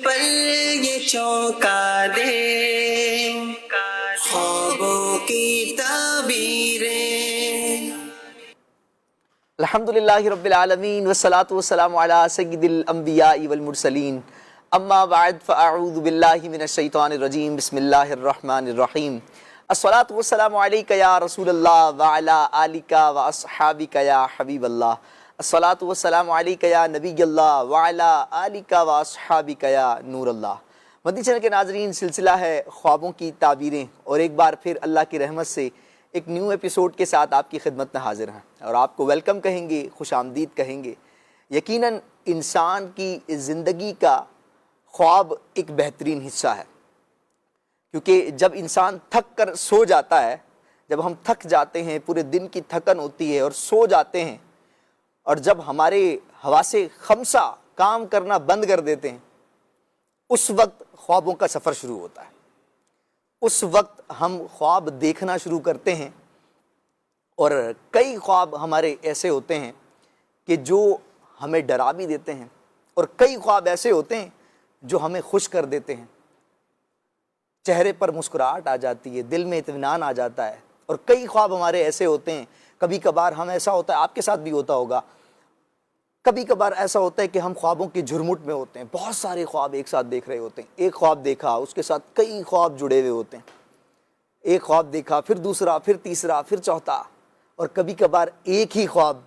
پل یہ چونکا دے خوابوں کی تعبیریں. الحمدللہ رب العالمین والصلاة والسلام علی سید الانبیاء والمرسلین، اما بعد فاعوذ باللہ من الشیطان الرجیم، بسم اللہ الرحمن الرحیم. الصلاة والسلام علیکہ یا رسول اللہ وعلی آلکہ واصحابکہ یا حبیب اللہ. الصلاة والسلام علیکہ یا نبی اللہ وعلی آلکہ واصحابکہ یا نور اللہ. مدنی چینل کے ناظرین، سلسلہ ہے خوابوں کی تعبیریں، اور ایک بار پھر اللہ کی رحمت سے ایک نیو ایپیسوڈ کے ساتھ آپ کی خدمت میں حاضر ہیں، اور آپ کو ویلکم کہیں گے، خوش آمدید کہیں گے. یقیناً انسان کی زندگی کا خواب ایک بہترین حصہ ہے، کیونکہ جب انسان تھک کر سو جاتا ہے، جب ہم تھک جاتے ہیں، پورے دن کی تھکن ہوتی ہے اور سو جاتے ہیں، اور جب ہمارے حواس خمسہ کام کرنا بند کر دیتے ہیں، اس وقت خوابوں کا سفر شروع ہوتا ہے. اس وقت ہم خواب دیکھنا شروع کرتے ہیں، اور کئی خواب ہمارے ایسے ہوتے ہیں کہ جو ہمیں ڈرا بھی دیتے ہیں، اور کئی خواب ایسے ہوتے ہیں جو ہمیں خوش کر دیتے ہیں. چہرے پر مسکراہٹ آ جاتی ہے، دل میں اطمینان آ جاتا ہے. اور کئی خواب ہمارے ایسے ہوتے ہیں، کبھی کبھار ہم ایسا ہوتا ہے، آپ کے ساتھ بھی ہوتا ہوگا، کبھی کبھار ایسا ہوتا ہے کہ ہم خوابوں کی جھرمٹ میں ہوتے ہیں، بہت سارے خواب ایک ساتھ دیکھ رہے ہوتے ہیں. ایک خواب دیکھا، اس کے ساتھ کئی خواب جڑے ہوئے ہوتے ہیں. ایک خواب دیکھا، پھر دوسرا، پھر تیسرا، پھر چوتھا، اور کبھی کبھار ایک ہی خواب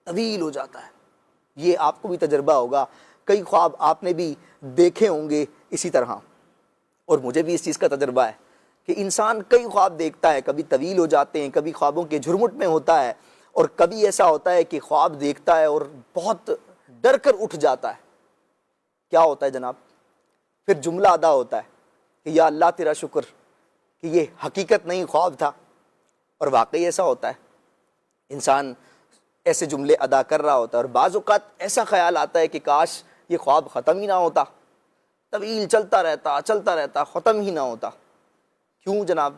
طویل ہو جاتا ہے. یہ آپ کو بھی تجربہ ہوگا، کئی خواب آپ نے بھی دیکھے ہوں گے اسی طرح، اور مجھے بھی اس چیز کا تجربہ ہے کہ انسان کئی خواب دیکھتا ہے، کبھی طویل ہو جاتے ہیں، کبھی خوابوں کے جھرمٹ میں ہوتا ہے، اور کبھی ایسا ہوتا ہے کہ خواب دیکھتا ہے اور بہت ڈر کر اٹھ جاتا ہے. کیا ہوتا ہے جناب؟ پھر جملہ ادا ہوتا ہے کہ یا اللہ تیرا شکر کہ یہ حقیقت نہیں، خواب تھا. اور واقعی ایسا ہوتا ہے، انسان ایسے جملے ادا کر رہا ہوتا ہے، اور بعض اوقات ایسا خیال آتا ہے کہ کاش یہ خواب ختم ہی نہ ہوتا، طویل چلتا رہتا، ختم ہی نہ ہوتا. کیوں جناب؟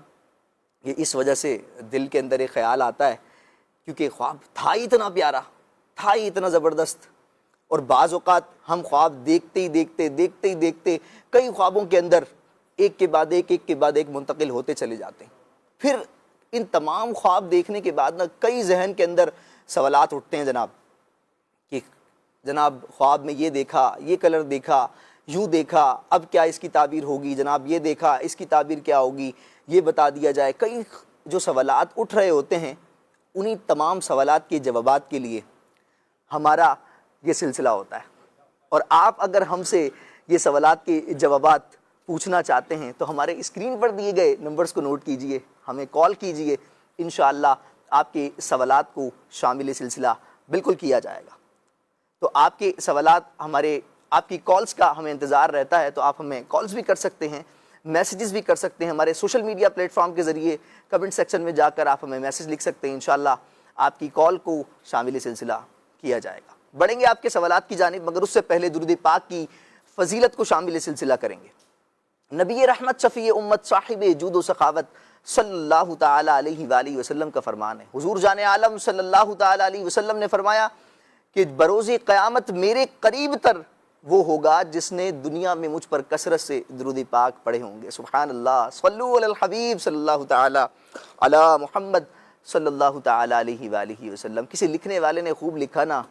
یہ اس وجہ سے دل کے اندر ایک خیال آتا ہے کیونکہ خواب تھا ہی اتنا پیارا، تھا ہی اتنا زبردست. اور بعض اوقات ہم خواب دیکھتے ہی دیکھتے کئی خوابوں کے اندر ایک کے بعد ایک منتقل ہوتے چلے جاتے ہیں. پھر ان تمام خواب دیکھنے کے بعد کئی ذہن کے اندر سوالات اٹھتے ہیں جناب، کہ جناب خواب میں یہ دیکھا، یہ کلر دیکھا، یوں دیکھا، اب کیا اس کی تعبیر ہوگی؟ جناب یہ دیکھا، اس کی تعبیر کیا ہوگی؟ یہ بتا دیا جائے. کئی جو سوالات اٹھ رہے ہوتے ہیں، انہی تمام سوالات کے جوابات کے لیے ہمارا یہ سلسلہ ہوتا ہے. اور آپ اگر ہم سے یہ سوالات کے جوابات پوچھنا چاہتے ہیں تو ہمارے اسکرین پر دیے گئے نمبرز کو نوٹ کیجئے، ہمیں کال کیجئے، انشاءاللہ آپ کے سوالات کو شامل سلسلہ بالکل کیا جائے گا. تو آپ کے سوالات آپ کی کالز کا ہمیں انتظار رہتا ہے. تو آپ ہمیں کالز بھی کر سکتے ہیں، میسیجز بھی کر سکتے ہیں، ہمارے سوشل میڈیا پلیٹ فارم کے ذریعے کمنٹ سیکشن میں جا کر آپ ہمیں میسیج لکھ سکتے ہیں. انشاءاللہ آپ کی کال کو شامل سلسلہ کیا جائے گا. بڑھیں گے آپ کے سوالات کی جانب، مگر اس سے پہلے درود پاک کی فضیلت کو شامل سلسلہ کریں گے. نبی رحمت شفیع امت صاحب جود و سخاوت صلی اللہ تعالی علیہ وآلہ وسلم کا فرمان ہے. حضور جان عالم صلی اللہ تعالی علیہ وسلم نے فرمایا کہ بروز قیامت میرے قریب تر وہ ہوگا جس نے دنیا میں مجھ پر کثرت سے درود پاک پڑھے ہوں گے. سبحان اللہ، صلو علی الحبیب صلی اللہ تعالی علی محمد صلی اللہ تعالی علیہ وآلہ وسلم. کسی لکھنے والے نے خوب لکھا نا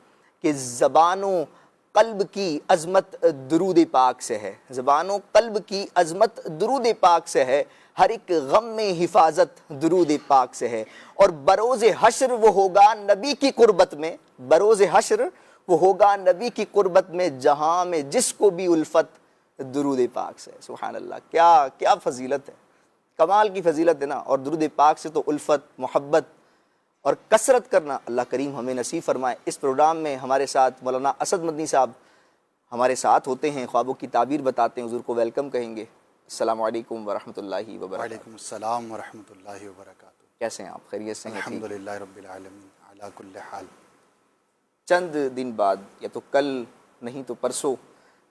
کہ زبان و قلب کی عظمت درود پاک سے ہے، زبان و قلب کی عظمت درود پاک سے ہے، ہر ایک غم میں حفاظت درود پاک سے ہے. اور بروز حشر وہ ہوگا نبی کی قربت میں، بروز حشر وہ ہوگا نبی کی قربت میں جہاں میں جس کو بھی الفت درود پاک سے. سبحان اللہ، کیا فضیلت ہے، کمال کی فضیلت ہے نا. اور درود پاک سے تو الفت، محبت اور کثرت کرنا اللہ کریم ہمیں نصیب فرمائے. اس پروگرام میں ہمارے ساتھ مولانا اسد مدنی صاحب ہمارے ساتھ ہوتے ہیں، خوابوں کی تعبیر بتاتے ہیں. حضور کو ویلکم کہیں گے. السلام علیکم ورحمۃ اللہ وبرکاتہ. وعلیکم السلام ورحمۃ اللہ وبرکاتہ. کیسے ہیں آپ؟ خیریت سے ہیں؟ الحمدللہ رب العالمین علی کل حال. چند دن بعد، یا تو کل نہیں تو پرسوں،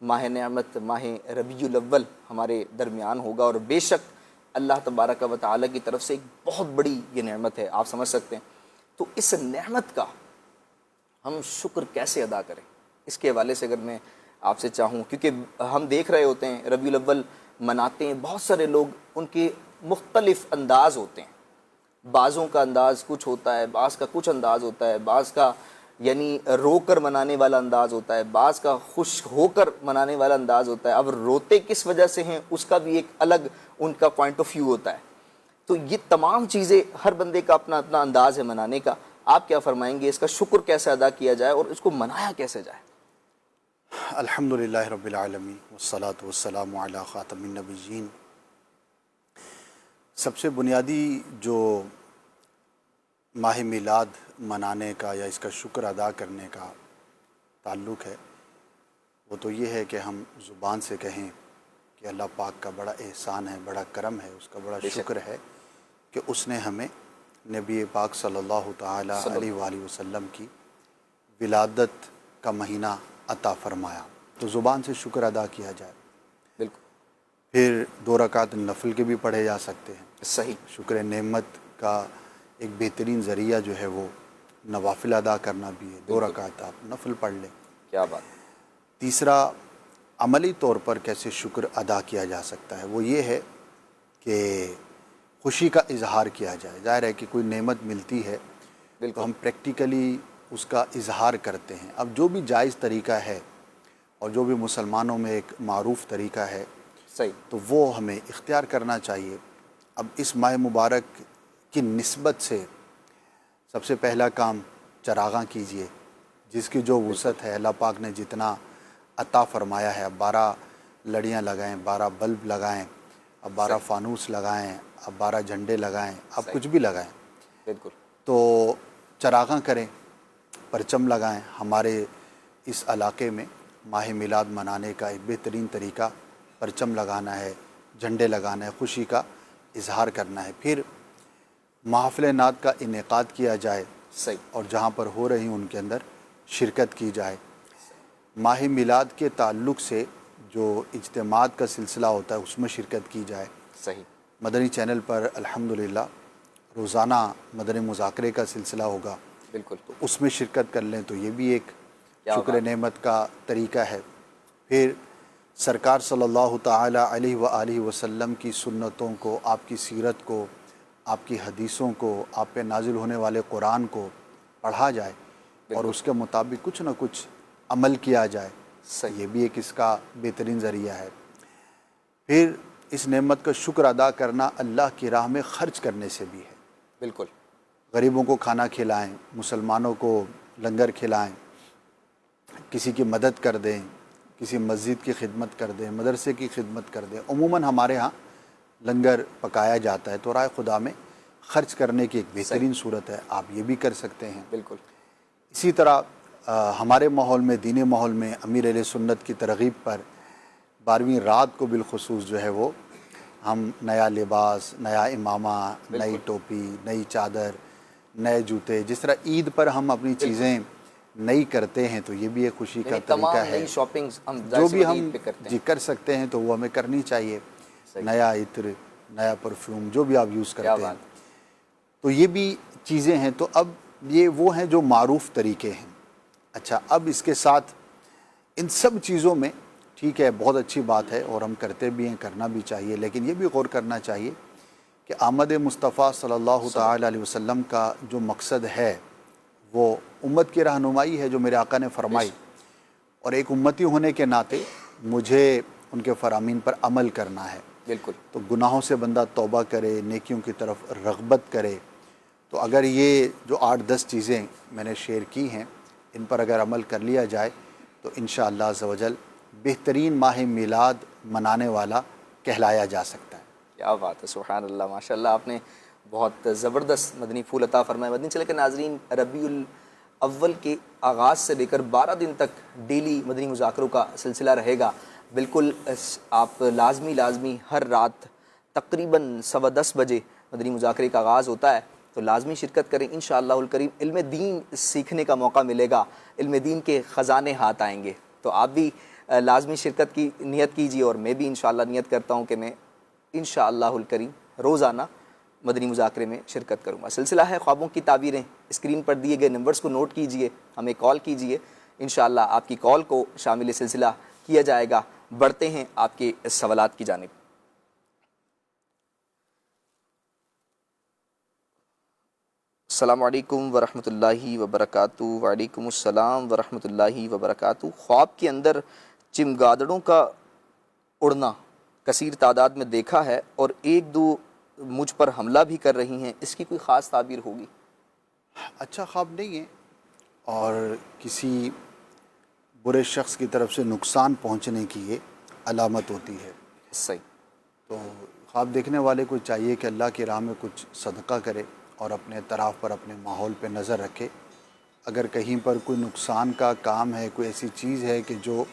ماہ نعمت، ماہ ربیع الاول ہمارے درمیان ہوگا. اور بے شک اللہ تبارک و تعالیٰ کی طرف سے ایک بہت بڑی یہ نعمت ہے، آپ سمجھ سکتے ہیں. تو اس نعمت کا ہم شکر کیسے ادا کریں، اس کے حوالے سے اگر میں آپ سے چاہوں، کیونکہ ہم دیکھ رہے ہوتے ہیں ربیع الاول مناتے ہیں بہت سارے لوگ، ان کے مختلف انداز ہوتے ہیں، بعضوں کا انداز کچھ ہوتا ہے، بعض کا کچھ انداز ہوتا ہے، بعض کا یعنی رو کر منانے والا انداز ہوتا ہے، بعض کا خوش ہو کر منانے والا انداز ہوتا ہے. اب روتے کس وجہ سے ہیں اس کا بھی ایک الگ ان کا پوائنٹ آف ویو ہوتا ہے. تو یہ تمام چیزیں ہر بندے کا اپنا اپنا انداز ہے منانے کا. آپ کیا فرمائیں گے، اس کا شکر کیسے ادا کیا جائے اور اس کو منایا کیسے جائے؟ الحمدللہ رب العالمین والصلاة والسلام علی خاتم النبیین. سب سے بنیادی جو ماہ میلاد منانے کا یا اس کا شکر ادا کرنے کا تعلق ہے وہ تو یہ ہے کہ ہم زبان سے کہیں کہ اللہ پاک کا بڑا احسان ہے، بڑا کرم ہے، اس کا بڑا شکر ہے کہ اس نے ہمیں نبی پاک صلی اللہ تعالی علیہ وآلہ وسلم کی ولادت کا مہینہ عطا فرمایا. تو زبان سے شکر ادا کیا جائے. بالکل. پھر 2 رکعت نفل کے بھی پڑھے جا سکتے ہیں. صحیح. شکر نعمت کا ایک بہترین ذریعہ جو ہے وہ نوافل ادا کرنا بھی ہے. 2 رکعت آپ نفل پڑھ لیں. کیا بات. تیسرا عملی طور پر کیسے شکر ادا کیا جا سکتا ہے وہ یہ ہے کہ خوشی کا اظہار کیا جائے. ظاہر ہے کہ کوئی نعمت ملتی ہے تو ہم پریکٹیکلی اس کا اظہار کرتے ہیں. اب جو بھی جائز طریقہ ہے اور جو بھی مسلمانوں میں ایک معروف طریقہ ہے صحیح، تو وہ ہمیں اختیار کرنا چاہیے. اب اس ماہ مبارک کی نسبت سے سب سے پہلا کام چراغاں کیجئے. جس کی جو وسعت ہے، اللہ پاک نے جتنا عطا فرمایا ہے. اب 12 لڑیاں لگائیں، 12 بلب لگائیں، اب 12 فانوس لگائیں، اب 12 جھنڈے لگائیں، اب کچھ بھی لگائیں. بالکل. تو چراغاں کریں، پرچم لگائیں. ہمارے اس علاقے میں ماہ میلاد منانے کا ایک بہترین طریقہ پرچم لگانا ہے، جھنڈے لگانا ہے، خوشی کا اظہار کرنا ہے. پھر محافل نعت کا انعقاد کیا جائے. صحیح. اور جہاں پر ہو رہی ان کے اندر شرکت کی جائے. ماہ میلاد کے تعلق سے جو اجتماعات کا سلسلہ ہوتا ہے اس میں شرکت کی جائے. صحیح. مدنی چینل پر الحمدللہ روزانہ مدنی مذاکرے کا سلسلہ ہوگا. بالکل. تو اس میں شرکت کر لیں تو یہ بھی ایک شکر نعمت کا طریقہ ہے. پھر سرکار صلی اللہ تعالی علیہ وآلہ وسلم کی سنتوں کو، آپ کی سیرت کو، آپ کی حدیثوں کو، آپ پہ نازل ہونے والے قرآن کو پڑھا جائے اور اس کے مطابق کچھ نہ کچھ عمل کیا جائے. یہ بھی ایک اس کا بہترین ذریعہ ہے. پھر اس نعمت کا شکر ادا کرنا اللہ کی راہ میں خرچ کرنے سے بھی ہے. بالکل. غریبوں کو کھانا کھلائیں، مسلمانوں کو لنگر کھلائیں، کسی کی مدد کر دیں، کسی مسجد کی خدمت کر دیں، مدرسے کی خدمت کر دیں. عموماً ہمارے ہاں لنگر پکایا جاتا ہے تو راہ خدا میں خرچ کرنے کی ایک بہترین صورت ہے. آپ یہ بھی کر سکتے ہیں. بالکل. اسی طرح ہمارے ماحول میں، دینی ماحول میں امیر اہل سنت کی ترغیب پر 12ویں رات کو بالخصوص جو ہے وہ ہم نیا لباس، نیا امامہ، نئی ٹوپی، نئی چادر، نئے جوتے، جس طرح عید پر ہم اپنی چیزیں نئی کرتے ہیں تو یہ بھی ایک خوشی کا طریقہ ہے. نئی شاپنگ جو بھی ہم کر سکتے ہیں تو وہ ہمیں کرنی چاہیے. نیا عطر، نیا پرفیوم، جو بھی آپ یوز کرتے ہیں تو یہ بھی چیزیں ہیں. تو اب یہ وہ ہیں جو معروف طریقے ہیں. اچھا، اب اس کے ساتھ ان سب چیزوں میں ٹھیک ہے، بہت اچھی بات ہے اور ہم کرتے بھی ہیں، کرنا بھی چاہیے، لیکن یہ بھی غور کرنا چاہیے کہ آمد مصطفیٰ صلی اللہ تعالی علیہ وسلم کا جو مقصد ہے وہ امت کی رہنمائی ہے جو میرے آقا نے فرمائی. اور ایک امتی ہونے کے ناطے مجھے ان کے فرامین پر عمل کرنا ہے. بالکل. تو گناہوں سے بندہ توبہ کرے، نیکیوں کی طرف رغبت کرے. تو اگر یہ جو 8-10 چیزیں میں نے شیئر کی ہیں ان پر اگر عمل کر لیا جائے تو انشاءاللہ عز و جل بہترین ماہ میلاد منانے والا کہلایا جا سکتا ہے. کیا بات ہے، سبحان اللہ، ماشاءاللہ. آپ نے بہت زبردست مدنی پھول عطا فرمائے. مدنی چلے کے ناظرین، ربیع الاول کے آغاز سے لے کر 12 دن تک ڈیلی مدنی مذاکروں کا سلسلہ رہے گا. بالکل آپ لازمی ہر رات تقریباً 10:15 بجے مدنی مذاکرے کا آغاز ہوتا ہے تو لازمی شرکت کریں. انشاءاللہ الکریم علم دین سیکھنے کا موقع ملے گا، علم دین کے خزانے ہاتھ آئیں گے. تو آپ بھی لازمی شرکت کی نیت کیجیے اور میں بھی انشاءاللہ نیت کرتا ہوں کہ میں انشاءاللہ الکریم روزانہ مدنی مذاکرے میں شرکت کروں گا. سلسلہ ہے خوابوں کی تعبیریں. اسکرین پر دیے گئے نمبرز کو نوٹ کیجئے، ہمیں کال کیجئے. انشاءاللہ آپ کی کال کو شامل سلسلہ کیا جائے گا. بڑھتے ہیں آپ کے سوالات کی جانب. السلام علیکم ورحمۃ اللہ وبرکاتہ. وعلیکم السلام ورحمۃ اللہ وبرکاتہ. خواب کے اندر چمگادڑوں کا اڑنا کثیر تعداد میں دیکھا ہے اور ایک دو مجھ پر حملہ بھی کر رہی ہیں، اس کی کوئی خاص تعبیر ہوگی؟ اچھا خواب نہیں ہے اور کسی برے شخص کی طرف سے نقصان پہنچنے کی یہ علامت ہوتی ہے. صحیح. تو خواب دیکھنے والے کو چاہیے کہ اللہ کی راہ میں کچھ صدقہ کرے اور اپنے اطراف پر اپنے ماحول پہ نظر رکھے. اگر کہیں پر کوئی نقصان کا کام ہے، کوئی ایسی چیز ہے کہ جو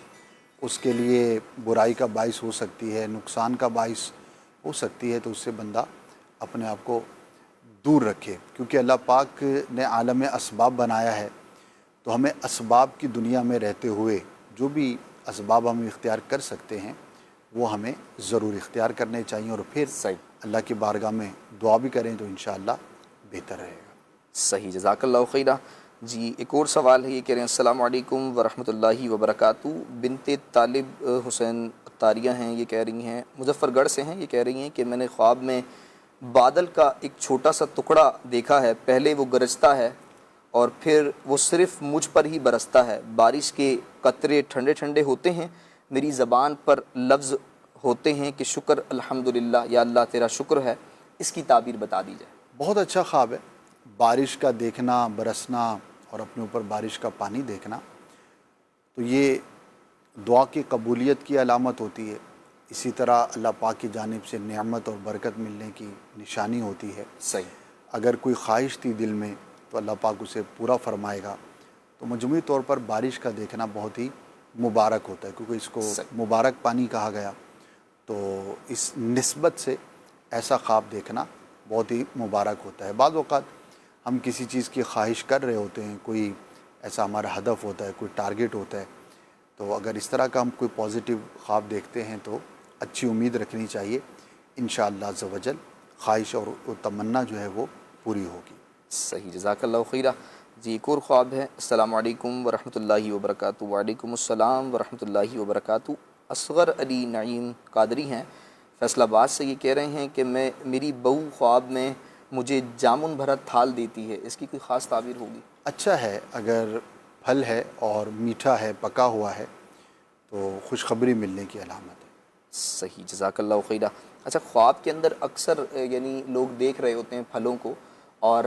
اس کے لیے برائی کا باعث ہو سکتی ہے، نقصان کا باعث ہو سکتی ہے، تو اس سے بندہ اپنے آپ کو دور رکھے. کیونکہ اللہ پاک نے عالم اسباب بنایا ہے، تو ہمیں اسباب کی دنیا میں رہتے ہوئے جو بھی اسباب ہم اختیار کر سکتے ہیں وہ ہمیں ضرور اختیار کرنے چاہیے، اور پھر صحیح. اللہ کی بارگاہ میں دعا بھی کریں تو انشاءاللہ بہتر رہے گا. صحیح، جزاک اللہ خیرہ. جی ایک اور سوال ہے، یہ کہہ رہے ہیں السلام علیکم ورحمۃ اللہ وبرکاتہ. بنت طالب حسین طاریہ ہیں، یہ کہہ رہی ہیں مظفر گڑھ سے ہیں. یہ کہہ رہی ہیں کہ میں نے خواب میں بادل کا ایک چھوٹا سا ٹکڑا دیکھا ہے. پہلے وہ گرجتا ہے اور پھر وہ صرف مجھ پر ہی برستا ہے. بارش کے قطرے ٹھنڈے ٹھنڈے ہوتے ہیں. میری زبان پر لفظ ہوتے ہیں کہ شکر الحمدللہ، یا اللہ تیرا شکر ہے. اس کی تعبیر بتا دی جائے. بہت اچھا خواب ہے بارش کا دیکھنا، برسنا اور اپنے اوپر بارش کا پانی دیکھنا. تو یہ دعا کی قبولیت کی علامت ہوتی ہے. اسی طرح اللہ پاک کی جانب سے نعمت اور برکت ملنے کی نشانی ہوتی ہے. صحیح. اگر کوئی خواہش تھی دل میں تو اللہ پاک اسے پورا فرمائے گا. تو مجموعی طور پر بارش کا دیکھنا بہت ہی مبارک ہوتا ہے، کیونکہ اس کو مبارک پانی کہا گیا. تو اس نسبت سے ایسا خواب دیکھنا بہت ہی مبارک ہوتا ہے. بعض اوقات ہم کسی چیز کی خواہش کر رہے ہوتے ہیں، کوئی ایسا ہمارا ہدف ہوتا ہے، کوئی ٹارگٹ ہوتا ہے، تو اگر اس طرح کا ہم کوئی پازیٹیو خواب دیکھتے ہیں تو اچھی امید رکھنی چاہیے. انشاءاللہ عز و جل خواہش اور تمنا جو ہے وہ پوری ہوگی. صحیح، جزاک اللہ خیرہ. جی ایک اور خواب ہے. السلام علیکم ورحمۃ اللہ وبرکاتہ. وعلیکم السلام ورحمۃ اللہ وبرکاتہ. اصغر علی نعیم قادری ہیں فیصل آباد سے. یہ کہہ رہے ہیں کہ میری بہو خواب میں مجھے جامن بھرا تھال دیتی ہے. اس کی کوئی خاص تعبیر ہوگی؟ اچھا ہے، اگر پھل ہے اور میٹھا ہے، پکا ہوا ہے، تو خوشخبری ملنے کی علامت ہے. صحیح، جزاک اللہ خیرہ. اچھا خواب کے اندر اکثر یعنی لوگ دیکھ رہے ہوتے ہیں پھلوں کو اور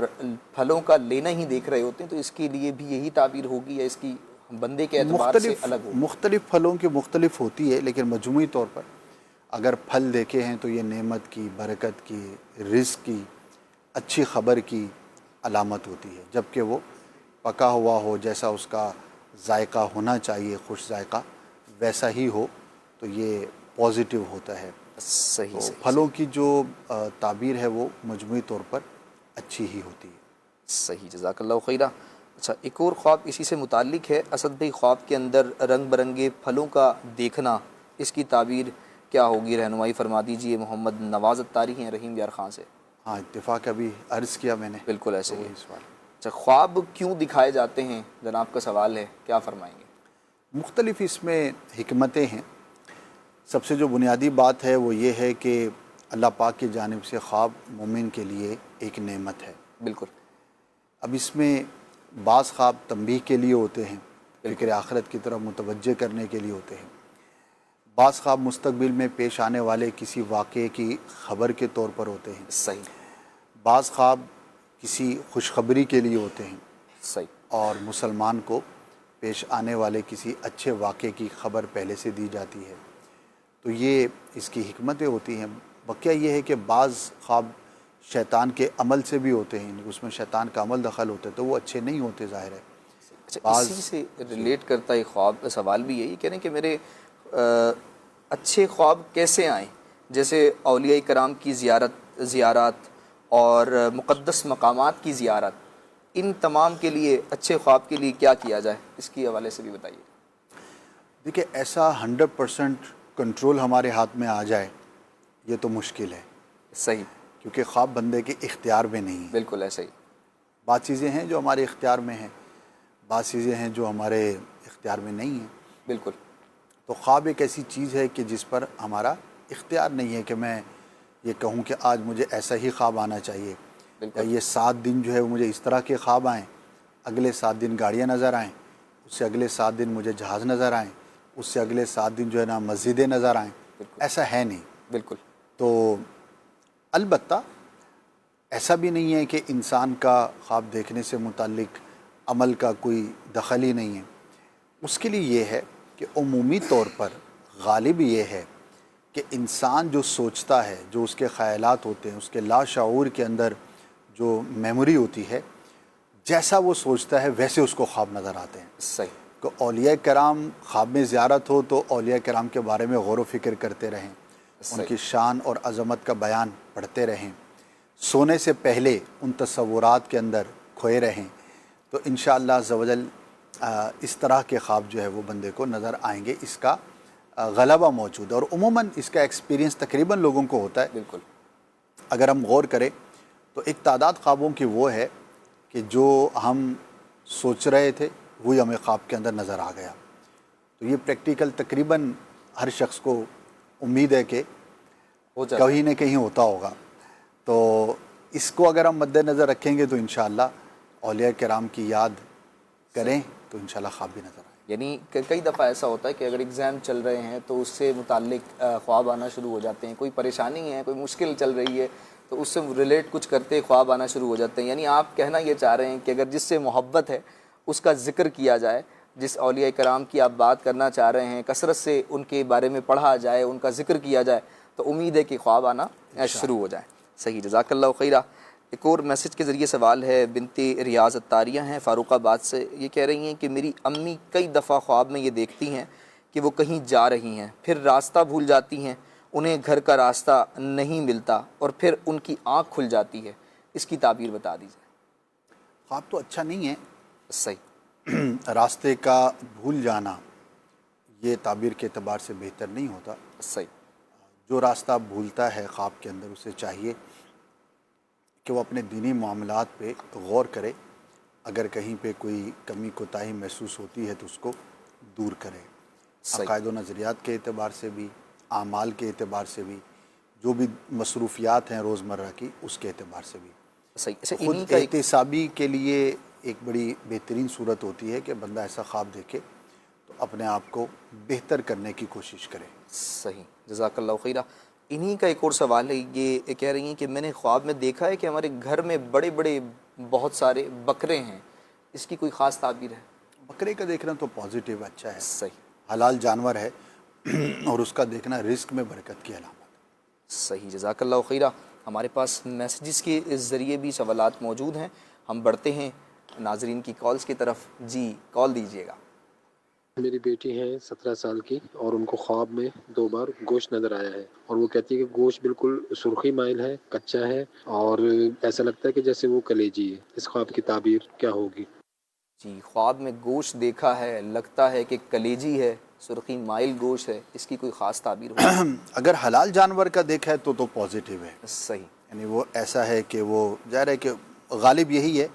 پھلوں کا لینا ہی دیکھ رہے ہوتے ہیں، تو اس کے لیے بھی یہی تعبیر ہوگی یا اس کی بندے کے اعتبار سے الگ ہوگی؟ مختلف پھلوں کی مختلف ہوتی ہے، لیکن مجموعی طور پر اگر پھل دیکھے ہیں تو یہ نعمت کی، برکت کی، رزق کی، اچھی خبر کی علامت ہوتی ہے. جبکہ وہ پکا ہوا ہو، جیسا اس کا ذائقہ ہونا چاہیے، خوش ذائقہ، ویسا ہی ہو تو یہ پازیٹیو ہوتا ہے. صحیح. تو پھلوں کی جو تعبیر ہے وہ مجموعی طور پر اچھی ہی ہوتی ہے. صحیح، جزاک اللہ خیرہ. اچھا ایک اور خواب اسی سے متعلق ہے. اسد بھائی خواب کے اندر رنگ برنگے پھلوں کا دیکھنا، اس کی تعبیر کیا ہوگی؟ رہنمائی فرما دیجیے. محمد نواز اتاری ہیں رحیم یار خان سے. ہاں اتفاق ابھی عرض کیا میں نے. بالکل ایسے ہی. وہی سوال. اچھا خواب کیوں دکھائے جاتے ہیں جناب کا سوال ہے، کیا فرمائیں گے؟ مختلف اس میں حکمتیں ہیں. سب سے جو بنیادی بات ہے وہ یہ ہے کہ اللہ پاک کی جانب سے خواب مومن کے لیے ایک نعمت ہے. بالکل. اب اس میں بعض خواب تنبیہ کے لیے ہوتے ہیں، فکر آخرت کی طرف متوجہ کرنے کے لیے ہوتے ہیں. بعض خواب مستقبل میں پیش آنے والے کسی واقعے کی خبر کے طور پر ہوتے ہیں. صحیح. بعض خواب کسی خوشخبری کے لیے ہوتے ہیں. صحیح. اور مسلمان کو پیش آنے والے کسی اچھے واقعے کی خبر پہلے سے دی جاتی ہے. تو یہ اس کی حکمتیں ہوتی ہیں. بقیہ یہ ہے کہ بعض خواب شیطان کے عمل سے بھی ہوتے ہیں، اس میں شیطان کا عمل دخل ہوتا ہے تو وہ اچھے نہیں ہوتے ظاہر ہے. اچھا اسی سے ریلیٹ کرتا ہے خواب کا سوال بھی یہی کہہ رہے ہیں کہ میرے اچھے خواب کیسے آئیں؟ جیسے اولیاء کرام کی زیارات اور مقدس مقامات کی زیارت، ان تمام کے لیے اچھے خواب کے لیے کیا کیا جائے؟ اس کی حوالے سے بھی بتائیے. دیکھیں ایسا 100% کنٹرول ہمارے ہاتھ میں آ جائے یہ تو مشکل ہے. صحیح. کیونکہ خواب بندے کے اختیار میں نہیں ہے. بالکل ایسا ہی. بعض چیزیں ہیں جو ہمارے اختیار میں ہیں، بعض چیزیں ہیں جو ہمارے اختیار میں نہیں ہیں. بالکل. تو خواب ایک ایسی چیز ہے کہ جس پر ہمارا اختیار نہیں ہے کہ میں یہ کہوں کہ آج مجھے ایسا ہی خواب آنا چاہیے، یا یہ 7 دن جو ہے وہ مجھے اس طرح کے خواب آئیں، اگلے 7 دن گاڑیاں نظر آئیں، اس سے اگلے 7 دن مجھے جہاز نظر آئیں، اس سے اگلے 7 دن جو ہے نا مسجدیں نظر آئیں، ایسا ہے نہیں۔ بالکل۔ تو البتہ ایسا بھی نہیں ہے کہ انسان کا خواب دیکھنے سے متعلق عمل کا کوئی دخل ہی نہیں ہے۔ اس کے لیے یہ ہے کہ عمومی طور پر غالب یہ ہے کہ انسان جو سوچتا ہے، جو اس کے خیالات ہوتے ہیں، اس کے لاشعور کے اندر جو میموری ہوتی ہے، جیسا وہ سوچتا ہے ویسے اس کو خواب نظر آتے ہیں۔ صحیح۔ کہ اولیاء کرام خواب میں زیارت ہو تو اولیاء کرام کے بارے میں غور و فکر کرتے رہیں، ان کی شان اور عظمت کا بیان پڑھتے رہیں، سونے سے پہلے ان تصورات کے اندر کھوئے رہیں، تو انشاءاللہ عز و جل اس طرح کے خواب جو ہے وہ بندے کو نظر آئیں گے۔ اس کا غلبہ موجود ہے، اور عموماً اس کا ایکسپیرینس تقریباً لوگوں کو ہوتا ہے۔ بالکل۔ اگر ہم غور کریں تو ایک تعداد خوابوں کی وہ ہے کہ جو ہم سوچ رہے تھے وہی ہمیں خواب کے اندر نظر آ گیا۔ تو یہ پریکٹیکل تقریباً ہر شخص کو امید ہے کہ کہیں نہ کہیں ہوتا ہوگا۔ تو اس کو اگر ہم مد نظر رکھیں گے تو انشاءاللہ اولیاء کرام کی یاد کریں تو انشاءاللہ خواب بھی نظر آئے۔ یعنی کئی دفعہ ایسا ہوتا ہے کہ اگر ایگزام چل رہے ہیں تو اس سے متعلق خواب آنا شروع ہو جاتے ہیں، کوئی پریشانی ہے، کوئی مشکل چل رہی ہے تو اس سے ریلیٹ کچھ کرتے خواب آنا شروع ہو جاتے ہیں۔ یعنی آپ کہنا یہ چاہ رہے ہیں کہ اگر جس سے محبت ہے اس کا ذکر کیا جائے، جس اولیاء کرام کی آپ بات کرنا چاہ رہے ہیں، کثرت سے ان کے بارے میں پڑھا جائے، ان کا ذکر کیا جائے، تو امید ہے کہ خواب آنا شروع ہو جائے۔ صحیح، جزاک اللہ خیرہ۔ ایک اور میسج کے ذریعے سوال ہے، بنت ریاض اتاریہ ہیں فاروق آباد سے، یہ کہہ رہی ہیں کہ میری امی کئی دفعہ خواب میں یہ دیکھتی ہیں کہ وہ کہیں جا رہی ہیں، پھر راستہ بھول جاتی ہیں، انہیں گھر کا راستہ نہیں ملتا اور پھر ان کی آنکھ کھل جاتی ہے، اس کی تعبیر بتا دیجیے۔ خواب تو اچھا نہیں ہے، صحیح۔ راستے کا بھول جانا یہ تعبیر کے اعتبار سے بہتر نہیں ہوتا۔ صحیح۔ جو راستہ بھولتا ہے خواب کے اندر اسے چاہیے کہ وہ اپنے دینی معاملات پہ غور کرے، اگر کہیں پہ کوئی کمی کوتاہی محسوس ہوتی ہے تو اس کو دور کرے، عقائد و نظریات کے اعتبار سے بھی، اعمال کے اعتبار سے بھی، جو بھی مصروفیات ہیں روزمرہ کی اس کے اعتبار سے بھی۔ صحیح۔ خود احتسابی کے لیے ایک بڑی بہترین صورت ہوتی ہے کہ بندہ ایسا خواب دیکھے تو اپنے آپ کو بہتر کرنے کی کوشش کرے۔ صحیح، جزاک اللہ خیرہ۔ انہی کا ایک اور سوال ہے، یہ کہہ رہی ہیں کہ میں نے خواب میں دیکھا ہے کہ ہمارے گھر میں بڑے بڑے بہت سارے بکرے ہیں، اس کی کوئی خاص تعبیر ہے؟ بکرے کا دیکھنا تو پازیٹیو اچھا ہے، صحیح، حلال جانور ہے اور اس کا دیکھنا رزق میں برکت کی علامت ہے۔ صحیح، جزاک اللہ خیرہ۔ ہمارے پاس میسیجز کے ذریعے بھی سوالات موجود ہیں، ہم بڑھتے ہیں ناظرین کی کالز کی طرف۔ جی، کال دیجیے گا۔ میری بیٹی ہے 17 سال کی، اور ان کو خواب میں 2 بار گوشت نظر آیا ہے، اور وہ کہتی ہے کہ گوشت بالکل سرخی مائل ہے، کچا ہے، اور ایسا لگتا ہے کہ جیسے وہ کلیجی ہے۔ اس خواب کی تعبیر کیا ہوگی؟ جی، خواب میں گوشت دیکھا ہے، لگتا ہے کہ کلیجی ہے، سرخی مائل گوشت ہے، اس کی کوئی خاص تعبیر ہو؟ اگر حلال جانور کا دیکھا ہے تو پازیٹیو ہے، صحیح، یعنی وہ ایسا ہے کہ وہ ظاہر ہے کہ غالب یہی ہے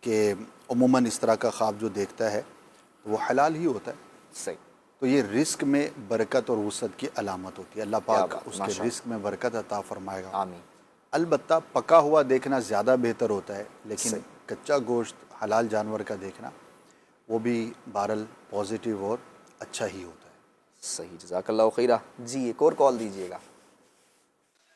کہ عموماً اس طرح کا خواب جو دیکھتا ہے وہ حلال ہی ہوتا ہے، صحیح، تو یہ رزق میں برکت اور وسعت کی علامت ہوتی ہے۔ اللہ پاک بات، اس کے ماشاء رزق میں برکت عطا فرمائے گا۔ آمین۔ البتہ پکا ہوا دیکھنا زیادہ بہتر ہوتا ہے، لیکن صحیح، کچا گوشت حلال جانور کا دیکھنا وہ بھی بہرحال پازیٹیو اور اچھا ہی ہوتا ہے۔ صحیح، جزاک اللہ خیرہ۔ جی، ایک اور کال دیجیے گا۔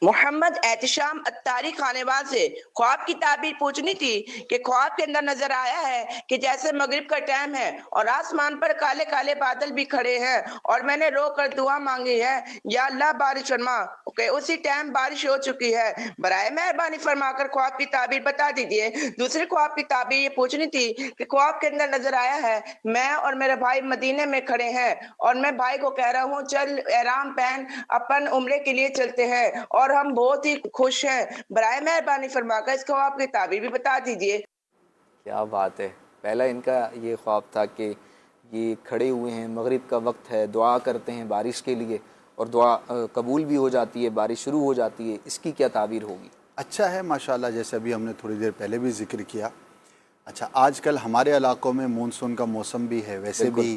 محمد احتشام اتاری خانواد سے خواب کی تعبیر پوچھنی تھی کہ خواب کے اندر نظر آیا ہے کہ جیسے مغرب کا ٹائم ہے اور آسمان پر کالے کالے بادل بھی کھڑے ہیں، اور میں نے رو کر دعا مانگی ہے یا اللہ بارش فرما، کہ اسی ٹائم بارش ہو چکی ہے، برائے مہربانی فرما کر خواب کی تعبیر بتا دیجئے۔ دوسری خواب کی تعبیر یہ پوچھنی تھی کہ خواب کے اندر نظر آیا ہے میں اور میرے بھائی مدینے میں کھڑے ہیں، اور میں بھائی کو کہہ رہا ہوں چل احرام پہن، اپن عمرے کے لیے چلتے ہیں، اور ہم بہت ہی خوش ہیں، برائے مہربانی فرما کر اس خواب کی تعبیر بھی بتا دیجئے۔ کیا بات ہے، پہلا ان کا یہ خواب تھا کہ یہ کھڑے ہوئے ہیں، مغرب کا وقت ہے، دعا کرتے ہیں بارش کے لیے، اور دعا قبول بھی ہو جاتی ہے، بارش شروع ہو جاتی ہے، اس کی کیا تعبیر ہوگی؟ اچھا ہے ماشاءاللہ، جیسے ابھی ہم نے تھوڑی دیر پہلے بھی ذکر کیا۔ اچھا، آج کل ہمارے علاقوں میں مونسون کا موسم بھی ہے، ویسے بھی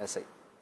ایسا ہی.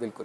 بالکل.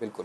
بالکل.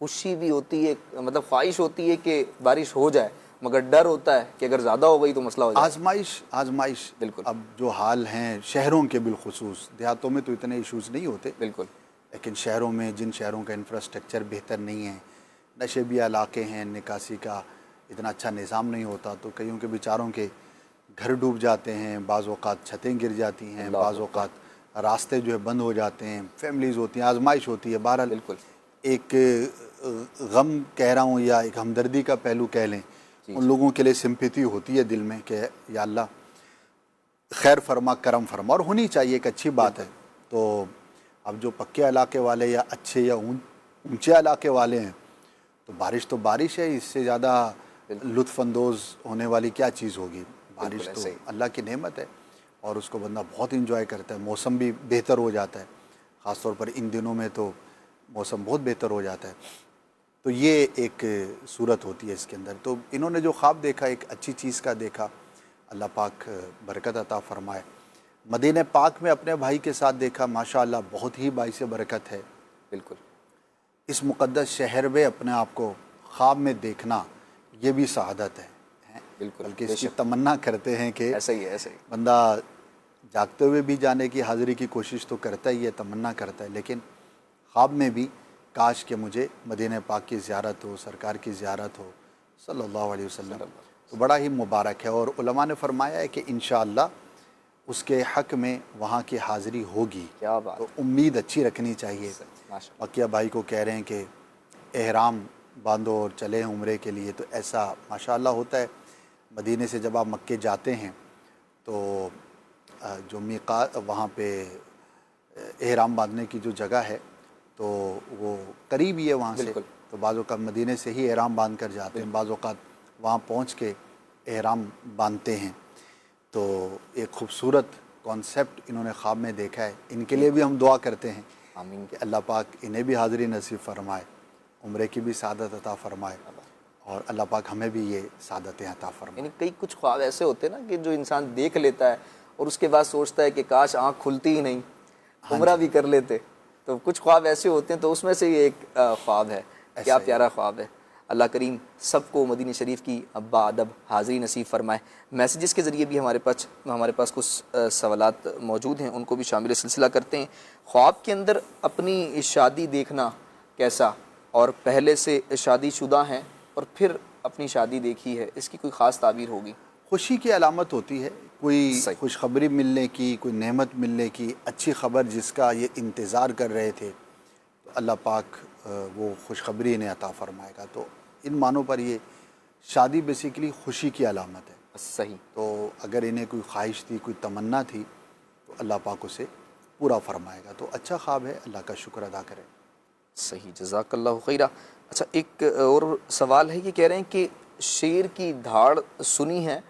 خوشی بھی ہوتی ہے, مطلب خواہش ہوتی ہے کہ بارش ہو جائے, مگر ڈر ہوتا ہے کہ اگر زیادہ ہو گئی تو مسئلہ ہو جائے. آزمائش بالکل. اب جو حال ہیں شہروں کے بالخصوص, دیہاتوں میں تو اتنے ایشوز نہیں ہوتے, بالکل. لیکن شہروں میں جن شہروں کا انفراسٹرکچر بہتر نہیں ہے, نشیبی علاقے ہیں, نکاسی کا اتنا اچھا نظام نہیں ہوتا, تو کئیوں کے بیچاروں کے گھر ڈوب جاتے ہیں, بعض اوقات چھتیں گر جاتی ہیں, بعض اوقات راستے جو ہے بند ہو جاتے ہیں, فیملیز ہوتی ہیں, آزمائش ہوتی ہے. بہرحال بالکل. ایک غم کہہ رہا ہوں یا ایک ہمدردی کا پہلو کہہ لیں, ان لوگوں کے لیے سمپیتی ہوتی ہے دل میں کہ یا اللہ خیر فرما, کرم فرما, اور ہونی چاہیے, ایک اچھی بات ہے. تو اب جو پکے علاقے والے یا اچھے یا اونچے علاقے والے ہیں, تو بارش ہے, اس سے زیادہ لطف اندوز ہونے والی کیا چیز ہوگی. بارش تو اللہ کی نعمت ہے اور اس کو بندہ بہت انجوائے کرتا ہے. موسم بھی بہتر ہو جاتا ہے, خاص طور پر ان دنوں میں تو موسم بہت بہتر ہو جاتا ہے. تو یہ ایک صورت ہوتی ہے اس کے اندر. تو انہوں نے جو خواب دیکھا ایک اچھی چیز کا دیکھا, اللہ پاک برکت عطا فرمائے. مدینہ پاک میں اپنے بھائی کے ساتھ دیکھا, ماشاءاللہ بہت ہی باعث برکت ہے. بالکل. اس مقدس شہر میں اپنے آپ کو خواب میں دیکھنا یہ بھی سعادت ہے. بالکل. بلکہ اس کی تمنا کرتے ہیں کہ ایسا ہی ہے, ایسا ہی. بندہ جاگتے ہوئے بھی جانے کی حاضری کی کوشش تو کرتا ہی ہے, تمنا کرتا ہے, لیکن خواب میں بھی کاش کہ مجھے مدینہ پاک کی زیارت ہو, سرکار کی زیارت ہو صلی اللہ علیہ وسلم. تو بڑا ہی مبارک ہے, اور علماء نے فرمایا ہے کہ انشاءاللہ اس کے حق میں وہاں کی حاضری ہوگی. کیا بات. تو امید اچھی رکھنی چاہیے. مکیہ بھائی کو کہہ رہے ہیں کہ احرام باندھو اور چلے ہیں عمرے کے لیے, تو ایسا ماشاءاللہ ہوتا ہے. مدینے سے جب آپ مکے جاتے ہیں تو جو میقات وہاں پہ احرام باندھنے کی جو جگہ ہے تو وہ قریب ہی ہے وہاں سے. تو بعض اوقات مدینے سے ہی احرام باندھ کر جاتے ہیں, بعض اوقات وہاں پہنچ کے احرام باندھتے ہیں. تو ایک خوبصورت کانسیپٹ انہوں نے خواب میں دیکھا ہے. ان کے لیے بھی ہم دعا کرتے ہیں آمین کہ اللہ پاک انہیں بھی حاضری نصیب فرمائے, عمرے کی بھی سعادت عطا فرمائے, اور اللہ پاک ہمیں بھی یہ سعادتیں عطا فرمائے. یعنی کئی کچھ خواب ایسے ہوتے ہیں نا کہ جو انسان دیکھ لیتا ہے اور اس کے بعد سوچتا ہے کہ کاش آنکھ کھلتی ہی نہیں, عمرہ بھی کر لیتے. تو کچھ خواب ایسے ہوتے ہیں, تو اس میں سے یہ ایک خواب ہے. کیا پیارا خواب ہے. اللہ کریم سب کو مدینہ شریف کی ابا ادب حاضری نصیب فرمائے. میسیجز کے ذریعے بھی ہمارے پاس کچھ سوالات موجود ہیں, ان کو بھی شامل سلسلہ کرتے ہیں. خواب کے اندر اپنی شادی دیکھنا کیسا, اور پہلے سے شادی شدہ ہیں اور پھر اپنی شادی دیکھی ہے, اس کی کوئی خاص تعبیر ہوگی؟ خوشی کی علامت ہوتی ہے, کوئی خوشخبری ملنے کی, کوئی نعمت ملنے کی, اچھی خبر جس کا یہ انتظار کر رہے تھے, تو اللہ پاک وہ خوشخبری انہیں عطا فرمائے گا. تو ان معنوں پر یہ شادی بیسیکلی خوشی کی علامت ہے. صحیح. تو اگر انہیں کوئی خواہش تھی, کوئی تمنا تھی, تو اللہ پاک اسے پورا فرمائے گا. تو اچھا خواب ہے, اللہ کا شکر ادا کریں. صحیح, جزاک اللہ خیرہ. اچھا, ایک اور سوال ہے, یہ کہہ رہے ہیں کہ شیر کی دھاڑ سنی ہے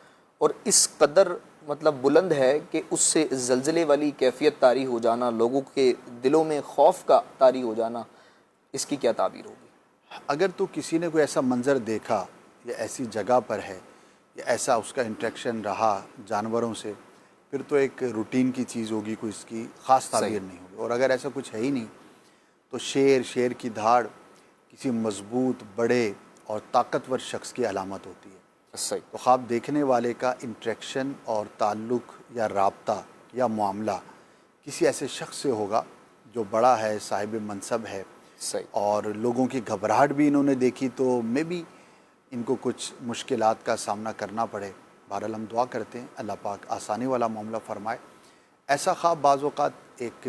اور اس قدر مطلب بلند ہے کہ اس سے زلزلے والی کیفیت طاری ہو جانا, لوگوں کے دلوں میں خوف کا طاری ہو جانا, اس کی کیا تعبیر ہوگی؟ اگر تو کسی نے کوئی ایسا منظر دیکھا یا ایسی جگہ پر ہے یا ایسا اس کا انٹریکشن رہا جانوروں سے, پھر تو ایک روٹین کی چیز ہوگی, کوئی اس کی خاص تعبیر نہیں ہوگی. اور اگر ایسا کچھ ہے ہی نہیں, تو شیر کی دھاڑ کسی مضبوط, بڑے اور طاقتور شخص کی علامت ہوتی ہے. صحیح. تو خواب دیکھنے والے کا انٹریکشن اور تعلق یا رابطہ یا معاملہ کسی ایسے شخص سے ہوگا جو بڑا ہے، صاحب منصب ہے، صحیح، اور لوگوں کی گھبراہٹ بھی انہوں نے دیکھی تو میں بھی ان کو کچھ مشکلات کا سامنا کرنا پڑے۔ بہرحال ہم دعا کرتے ہیں اللہ پاک آسانی والا معاملہ فرمائے۔ ایسا خواب بعض اوقات ایک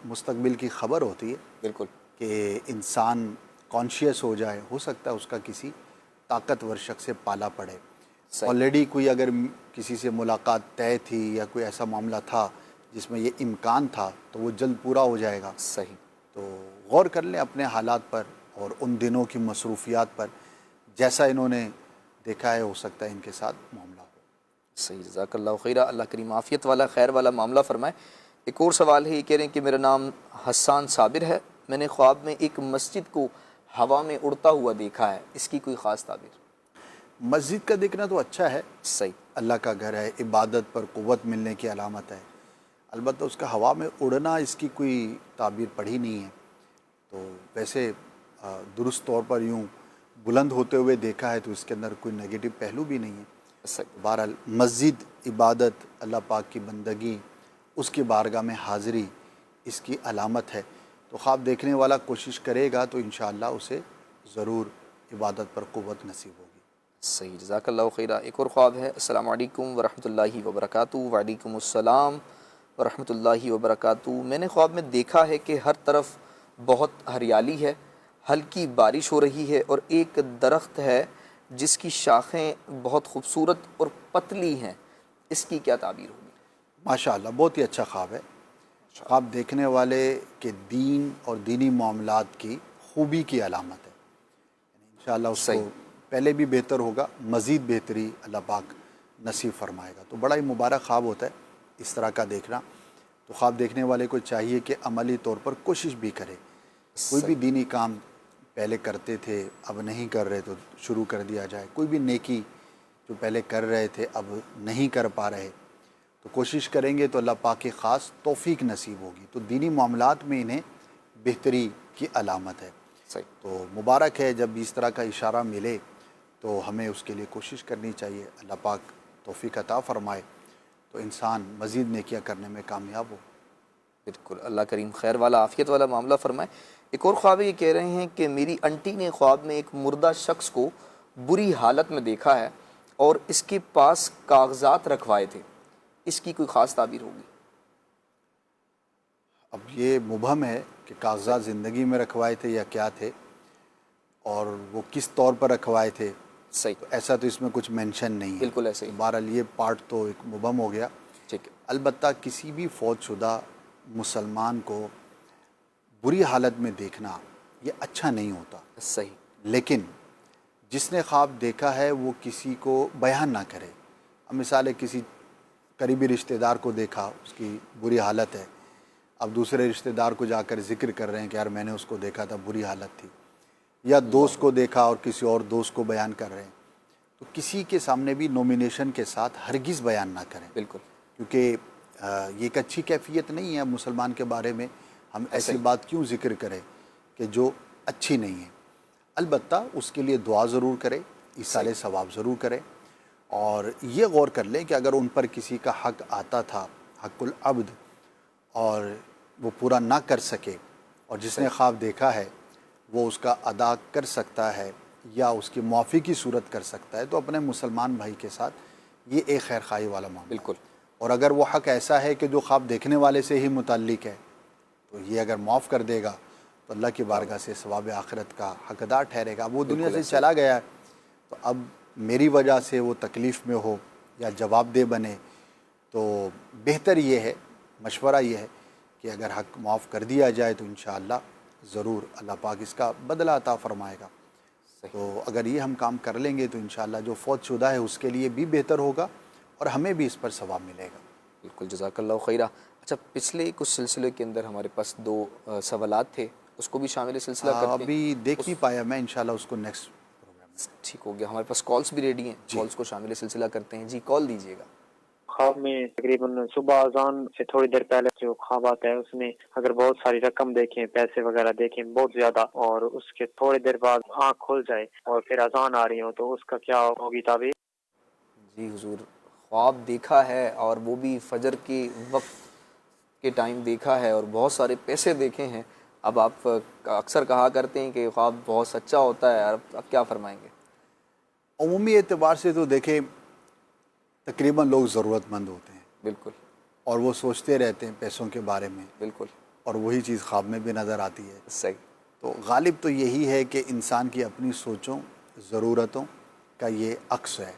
مستقبل کی خبر ہوتی ہے بالکل، کہ انسان کانشیس ہو جائے، ہو سکتا ہے اس کا کسی طاقتور شخص سے پالا پڑے۔ صحیح، آلریڈی کوئی اگر کسی سے ملاقات طے تھی یا کوئی ایسا معاملہ تھا جس میں یہ امکان تھا تو وہ جلد پورا ہو جائے گا۔ صحیح، تو غور کر لیں اپنے حالات پر اور ان دنوں کی مصروفیات پر، جیسا انہوں نے دیکھا ہے ہو سکتا ہے ان کے ساتھ معاملہ ہو۔ صحیح، جزاک اللہ خیرہ، اللہ کریم عافیت والا خیر والا معاملہ فرمائے۔ ایک اور سوال ہے، یہ کہہ رہے ہیں کہ میرا نام حسان صابر ہے، میں نے خواب میں ایک مسجد کو ہوا میں اڑتا ہوا دیکھا ہے، اس کی کوئی خاص تعبیر؟ مسجد کا دیکھنا تو اچھا ہے، صحیح، اللہ کا گھر ہے، عبادت پر قوت ملنے کی علامت ہے، البتہ اس کا ہوا میں اڑنا اس کی کوئی تعبیر پڑھی نہیں ہے۔ تو ویسے درست طور پر یوں بلند ہوتے ہوئے دیکھا ہے تو اس کے اندر کوئی نگیٹو پہلو بھی نہیں ہے۔ صحیح، بہرحال مسجد عبادت، اللہ پاک کی بندگی، اس کی بارگاہ میں حاضری اس کی علامت ہے، تو خواب دیکھنے والا کوشش کرے گا تو انشاءاللہ اسے ضرور عبادت پر قوت نصیب ہوگی۔ صحیح، جزاک اللہ خیرہ۔ ایک اور خواب ہے، السلام علیکم ورحمۃ اللہ وبرکاتہ۔ وعلیکم السلام ورحمۃ اللہ وبرکاتہ۔ میں نے خواب میں دیکھا ہے کہ ہر طرف بہت ہریالی ہے، ہلکی بارش ہو رہی ہے اور ایک درخت ہے جس کی شاخیں بہت خوبصورت اور پتلی ہیں، اس کی کیا تعبیر ہوگی؟ ماشاءاللہ بہت ہی اچھا خواب ہے۔ خواب دیکھنے والے کے دین اور دینی معاملات کی خوبی کی علامت ہے، انشاءاللہ اس صحیح، کو پہلے بھی بہتر ہوگا، مزید بہتری اللہ پاک نصیب فرمائے گا۔ تو بڑا ہی مبارک خواب ہوتا ہے اس طرح کا دیکھنا۔ تو خواب دیکھنے والے کو چاہیے کہ عملی طور پر کوشش بھی کرے، کوئی بھی دینی کام پہلے کرتے تھے اب نہیں کر رہے تو شروع کر دیا جائے، کوئی بھی نیکی جو پہلے کر رہے تھے اب نہیں کر پا رہے تو کوشش کریں گے تو اللہ پاک کی خاص توفیق نصیب ہوگی۔ تو دینی معاملات میں انہیں بہتری کی علامت ہے۔ صحیح، تو مبارک ہے جب اس طرح کا اشارہ ملے تو ہمیں اس کے لیے کوشش کرنی چاہیے، اللہ پاک توفیق عطا فرمائے تو انسان مزید نیکیاں کرنے میں کامیاب ہو۔ بالکل، اللہ کریم خیر والا عافیت والا معاملہ فرمائے۔ ایک اور خواب یہ کہہ رہے ہیں کہ میری انٹی نے خواب میں ایک مردہ شخص کو بری حالت میں دیکھا ہے اور اس کے پاس کاغذات رکھوائے تھے، اس کی کوئی خاص تعبیر ہوگی؟ اب یہ مبہم ہے کہ کاغذات زندگی میں رکھوائے تھے یا کیا تھے اور وہ کس طور پر رکھوائے تھے، صحیح، ایسا تو اس میں کچھ مینشن نہیں ہے۔ بالکل ایسے ہی، بہرحال یہ پارٹ تو ایک مبہم ہو گیا۔ ٹھیک ہے، البتہ کسی بھی فوت شدہ مسلمان کو بری حالت میں دیکھنا یہ اچھا نہیں ہوتا، صحیح، لیکن جس نے خواب دیکھا ہے وہ کسی کو بیان نہ کرے۔ اب مثال ہے کسی قریبی رشتہ دار کو دیکھا، اس کی بری حالت ہے، اب دوسرے رشتہ دار کو جا کر ذکر کر رہے ہیں کہ یار میں نے اس کو دیکھا تھا بری حالت تھی، یا دوست کو دیکھا اور کسی اور دوست کو بیان کر رہے ہیں، تو کسی کے سامنے بھی نومینیشن کے ساتھ ہرگز بیان نہ کریں، بالکل، کیونکہ یہ ایک اچھی کیفیت نہیں ہے مسلمان کے بارے میں ہم ایسی بات کیوں ذکر کریں کہ جو اچھی نہیں ہے۔ البتہ اس کے لیے دعا ضرور کرے، ایصال ثواب ضرور کرے، اور یہ غور کر لیں کہ اگر ان پر کسی کا حق آتا تھا، حق العبد، اور وہ پورا نہ کر سکے اور جس نے خواب دیکھا ہے وہ اس کا ادا کر سکتا ہے یا اس کی معافی کی صورت کر سکتا ہے تو اپنے مسلمان بھائی کے ساتھ یہ ایک خیر خواہی والا معاملہ ہے۔ بالکل، اور اگر وہ حق ایسا ہے کہ جو خواب دیکھنے والے سے ہی متعلق ہے تو یہ اگر معاف کر دے گا تو اللہ کی بارگاہ سے ثواب آخرت کا حقدار ٹھہرے گا۔ وہ دنیا سے چلا گیا ہے تو اب میری وجہ سے وہ تکلیف میں ہو یا جواب دہ بنے، تو بہتر یہ ہے، مشورہ یہ ہے کہ اگر حق معاف کر دیا جائے تو انشاءاللہ ضرور اللہ پاک اس کا بدلہ عطا فرمائے گا۔ تو اگر یہ ہم کام کر لیں گے تو انشاءاللہ جو فوت شدہ ہے اس کے لیے بھی بہتر ہوگا اور ہمیں بھی اس پر ثواب ملے گا۔ بالکل، جزاک اللہ خیرہ۔ اچھا، پچھلے کچھ سلسلے کے اندر ہمارے پاس 2 سوالات تھے، اس کو بھی شامل سلسلہ کرتے ہیں۔ ابھی دیکھ نہیں پایا میں، انشاءاللہ اس کو نیکسٹ پروگرام میں۔ ٹھیک ہو گیا، ہمارے پاس کالز بھی ریڈی ہیں، کالز کو شامل سلسلہ کرتے ہیں۔ جی، کال دیجیے گا۔ خواب میں تقریباً صبح اذان سے تھوڑی دیر پہلے جو خواب آتا ہے اس میں اگر بہت ساری رقم دیکھیں، پیسے وغیرہ دیکھیں بہت زیادہ، اور اس کے تھوڑی دیر بعد آنکھ کھل جائے اور پھر اذان آ رہی ہو، تو اس کا کیا ہوگی تعبیر؟ جی حضور، خواب دیکھا ہے اور وہ بھی فجر کے وقت کے ٹائم دیکھا ہے اور بہت سارے پیسے دیکھے ہیں. اب آپ اکثر کہا کرتے ہیں کہ خواب بہت سچا ہوتا ہے. اب کیا فرمائیں گے؟ عمومی اعتبار سے تو دیکھیں تقریباً لوگ ضرورت مند ہوتے ہیں بالکل اور وہ سوچتے رہتے ہیں پیسوں کے بارے میں، بالکل اور وہی چیز خواب میں بھی نظر آتی ہے. صحیح. تو غالب تو یہی ہے کہ انسان کی اپنی سوچوں، ضرورتوں کا یہ عکس ہے،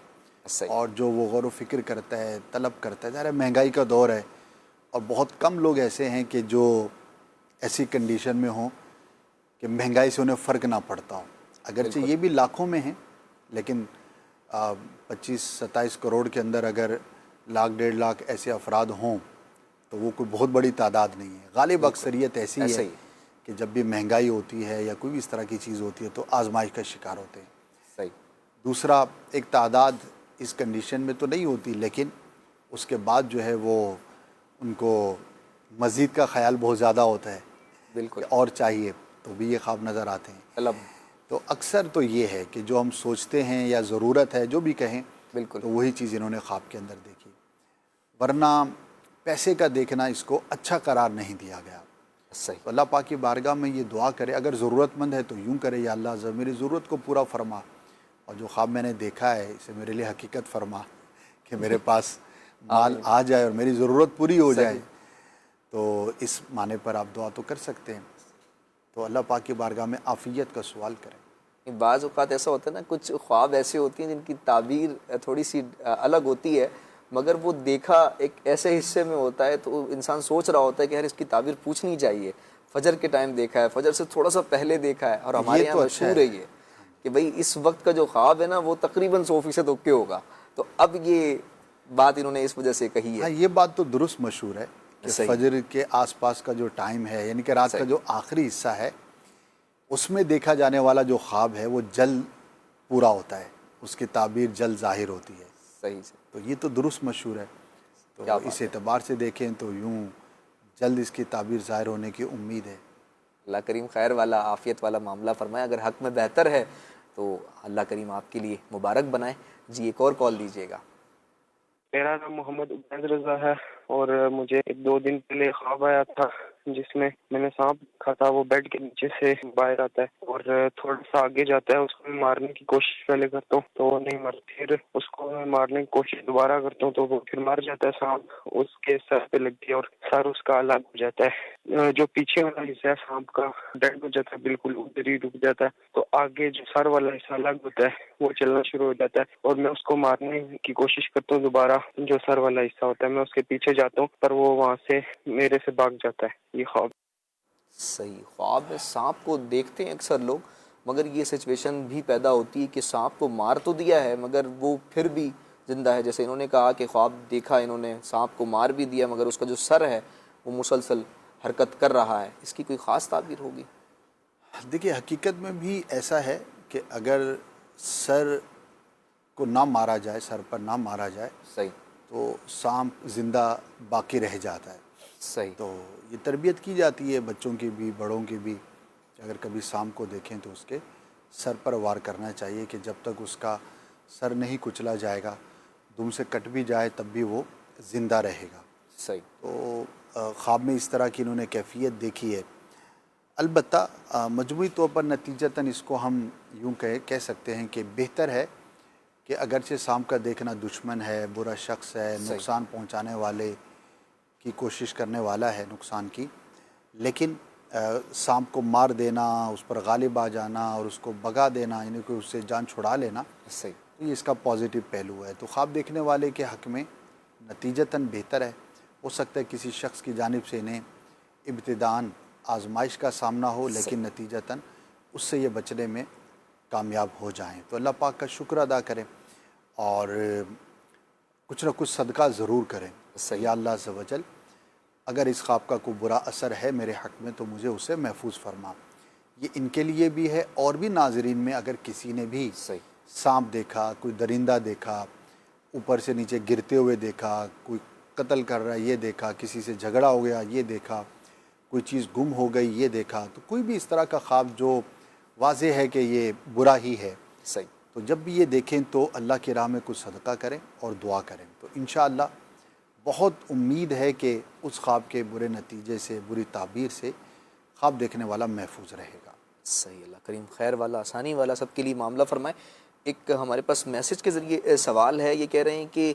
صحیح. اور جو وہ غور و فکر کرتا ہے، طلب کرتا ہے. ظاہر ہے مہنگائی کا دور ہے اور بہت کم لوگ ایسے ہیں کہ جو ایسی کنڈیشن میں ہوں کہ مہنگائی سے انہیں فرق نہ پڑتا ہو. اگرچہ بالکل. یہ بھی لاکھوں میں ہیں، لیکن 25-27 کروڑ کے اندر اگر 1,00,000-1.5 لاکھ ایسے افراد ہوں تو وہ کوئی بہت بڑی تعداد نہیں ہے. غالب اکثریت ایسی ایسا ہے ہی. کہ جب بھی مہنگائی ہوتی ہے یا کوئی بھی اس طرح کی چیز ہوتی ہے تو آزمائش کا شکار ہوتے ہیں. صحیح. دوسرا، ایک تعداد اس کنڈیشن میں تو نہیں ہوتی، لیکن اس کے بعد جو ہے وہ ان کو مزید کا خیال بہت زیادہ ہوتا ہے بالکل. کہ اور چاہیے، تو بھی یہ خواب نظر آتے ہیں. طلب. تو اکثر تو یہ ہے کہ جو ہم سوچتے ہیں یا ضرورت ہے جو بھی کہیں بالکل. تو وہی چیز انہوں نے خواب کے اندر دیکھی. ورنہ پیسے کا دیکھنا اس کو اچھا قرار نہیں دیا گیا. صحیح. تو اللہ پاک کی بارگاہ میں یہ دعا کرے، اگر ضرورت مند ہے تو یوں کرے، یا اللہ میری ضرورت کو پورا فرما، اور جو خواب میں نے دیکھا ہے اسے میرے لیے حقیقت فرما کہ میرے پاس مال آ جائے اور میری ضرورت پوری ہو جائے. تو اس معنی پر آپ دعا تو کر سکتے ہیں. تو اللہ پاک کی بارگاہ میں عافیت کا سوال کریں. بعض اوقات ایسا ہوتا ہے نا، کچھ خواب ایسے ہوتی ہیں جن کی تعبیر تھوڑی سی الگ ہوتی ہے، مگر وہ دیکھا ایک ایسے حصے میں ہوتا ہے تو انسان سوچ رہا ہوتا ہے کہ یار اس کی تعبیر پوچھنی چاہیے. فجر کے ٹائم دیکھا ہے، فجر سے تھوڑا سا پہلے دیکھا ہے، اور ہمارے یہاں مشہور ہے یہ کہ بھئی اس وقت کا جو خواب ہے نا وہ تقریباً 100% اوکے ہوگا. تو اب یہ بات انہوں نے اس وجہ سے کہی ہے. ہاں، یہ بات تو درست مشہور ہے کہ فجر کے آس پاس کا جو ٹائم ہے، یعنی کہ رات کا جو آخری حصہ ہے، اس میں دیکھا جانے والا جو خواب ہے وہ جلد پورا ہوتا ہے، اس کی تعبیر جلد ظاہر ہوتی ہے. صحیح سے. تو یہ تو درست مشہور ہے. تو اس اعتبار سے دیکھیں تو یوں جلد اس کی تعبیر ظاہر ہونے کی امید ہے. اللہ کریم خیر والا، عافیت والا معاملہ فرمائے. اگر حق میں بہتر ہے تو اللہ کریم آپ کے لیے مبارک بنائے. جی ایک اور کال دیجیے گا. میرا نام محمد عبید رضا ہے، اور مجھے 2 دن پہلے خواب آیا تھا جس میں میں نے سانپ دیکھا تھا. وہ بیڈ کے نیچے سے باہر آتا ہے اور تھوڑا سا آگے جاتا ہے. اس کو میں مارنے کی کوشش پہلے کرتا ہوں تو وہ نہیں مرتا، پھر اس کو میں مارنے کی کوشش دوبارہ کرتا ہوں تو وہ پھر مر جاتا ہے. سانپ اس کے سر پہ لگتی ہے اور سر اس کا الگ ہو جاتا ہے. جو پیچھے والا حصہ ہے سانپ کا ڈیڈ ہو جاتا ہے، بالکل ادھر ہی رک جاتا ہے. تو آگے جو سر والا حصہ الگ ہوتا ہے وہ چلنا شروع ہو جاتا ہے، اور میں اس کو مارنے کی کوشش کرتا ہوں دوبارہ. جو سر والا حصہ ہوتا ہے میں اس کے پیچھے جاتا ہوں پر وہ وہاں سے میرے سے بھاگ جاتا ہے. یہ خواب. صحیح. خواب میں سانپ کو دیکھتے ہیں اکثر لوگ، مگر یہ سچویشن بھی پیدا ہوتی ہے کہ سانپ کو مار تو دیا ہے مگر وہ پھر بھی زندہ ہے. جیسے انہوں نے کہا کہ خواب دیکھا انہوں نے، سانپ کو مار بھی دیا مگر اس کا جو سر ہے وہ مسلسل حرکت کر رہا ہے. اس کی کوئی خاص تعبیر ہوگی؟ دیکھیے حقیقت میں بھی ایسا ہے کہ اگر سر کو نہ مارا جائے، سر پر نہ مارا جائے، صحیح، تو سانپ زندہ باقی رہ جاتا ہے. صحیح. تو یہ تربیت کی جاتی ہے بچوں کی بھی بڑوں کی بھی کہ اگر کبھی سانپ کو دیکھیں تو اس کے سر پر وار کرنا چاہیے کہ جب تک اس کا سر نہیں کچلا جائے گا، دم سے کٹ بھی جائے تب بھی وہ زندہ رہے گا. صحیح. تو خواب میں اس طرح کی انہوں نے کیفیت دیکھی ہے. البتہ مجموعی طور پر نتیجتاً اس کو ہم یوں کہہ سکتے ہیں کہ بہتر ہے کہ اگرچہ سانپ کا دیکھنا دشمن ہے، برا شخص ہے، نقصان پہنچانے والے کی کوشش کرنے والا ہے نقصان کی، لیکن سانپ کو مار دینا، اس پر غالب آ جانا اور اس کو بھگا دینا، یعنی کہ اس سے جان چھڑا لینا، صحیح. یہ اس کا پازیٹیو پہلو ہے. تو خواب دیکھنے والے کے حق میں نتیجتاً بہتر ہے. ہو سکتا ہے کسی شخص کی جانب سے انہیں ابتداً آزمائش کا سامنا ہو، لیکن نتیجتاً اس سے یہ بچنے میں کامیاب ہو جائیں. تو اللہ پاک کا شکر ادا کریں اور کچھ نہ کچھ صدقہ ضرور کریں. یا اللہ عز و جل اگر اس خواب کا کوئی برا اثر ہے میرے حق میں تو مجھے اسے محفوظ فرما. یہ ان کے لیے بھی ہے اور بھی ناظرین میں اگر کسی نے بھی سانپ دیکھا، کوئی درندہ دیکھا، اوپر سے نیچے گرتے ہوئے دیکھا، کوئی قتل کر رہا ہے یہ دیکھا، کسی سے جھگڑا ہو گیا یہ دیکھا، کوئی چیز گم ہو گئی یہ دیکھا، تو کوئی بھی اس طرح کا خواب جو واضح ہے کہ یہ برا ہی ہے، صحیح. تو جب بھی یہ دیکھیں تو اللہ کی راہ میں کچھ صدقہ کریں اور دعا کریں. تو انشاءاللہ بہت امید ہے کہ اس خواب کے برے نتیجے سے، بری تعبیر سے خواب دیکھنے والا محفوظ رہے گا۔ صحیح، اللہ کریم خیر والا، آسانی والا سب کے لیے معاملہ فرمائے۔ ایک ہمارے پاس میسج کے ذریعے سوال ہے، یہ کہہ رہے ہیں کہ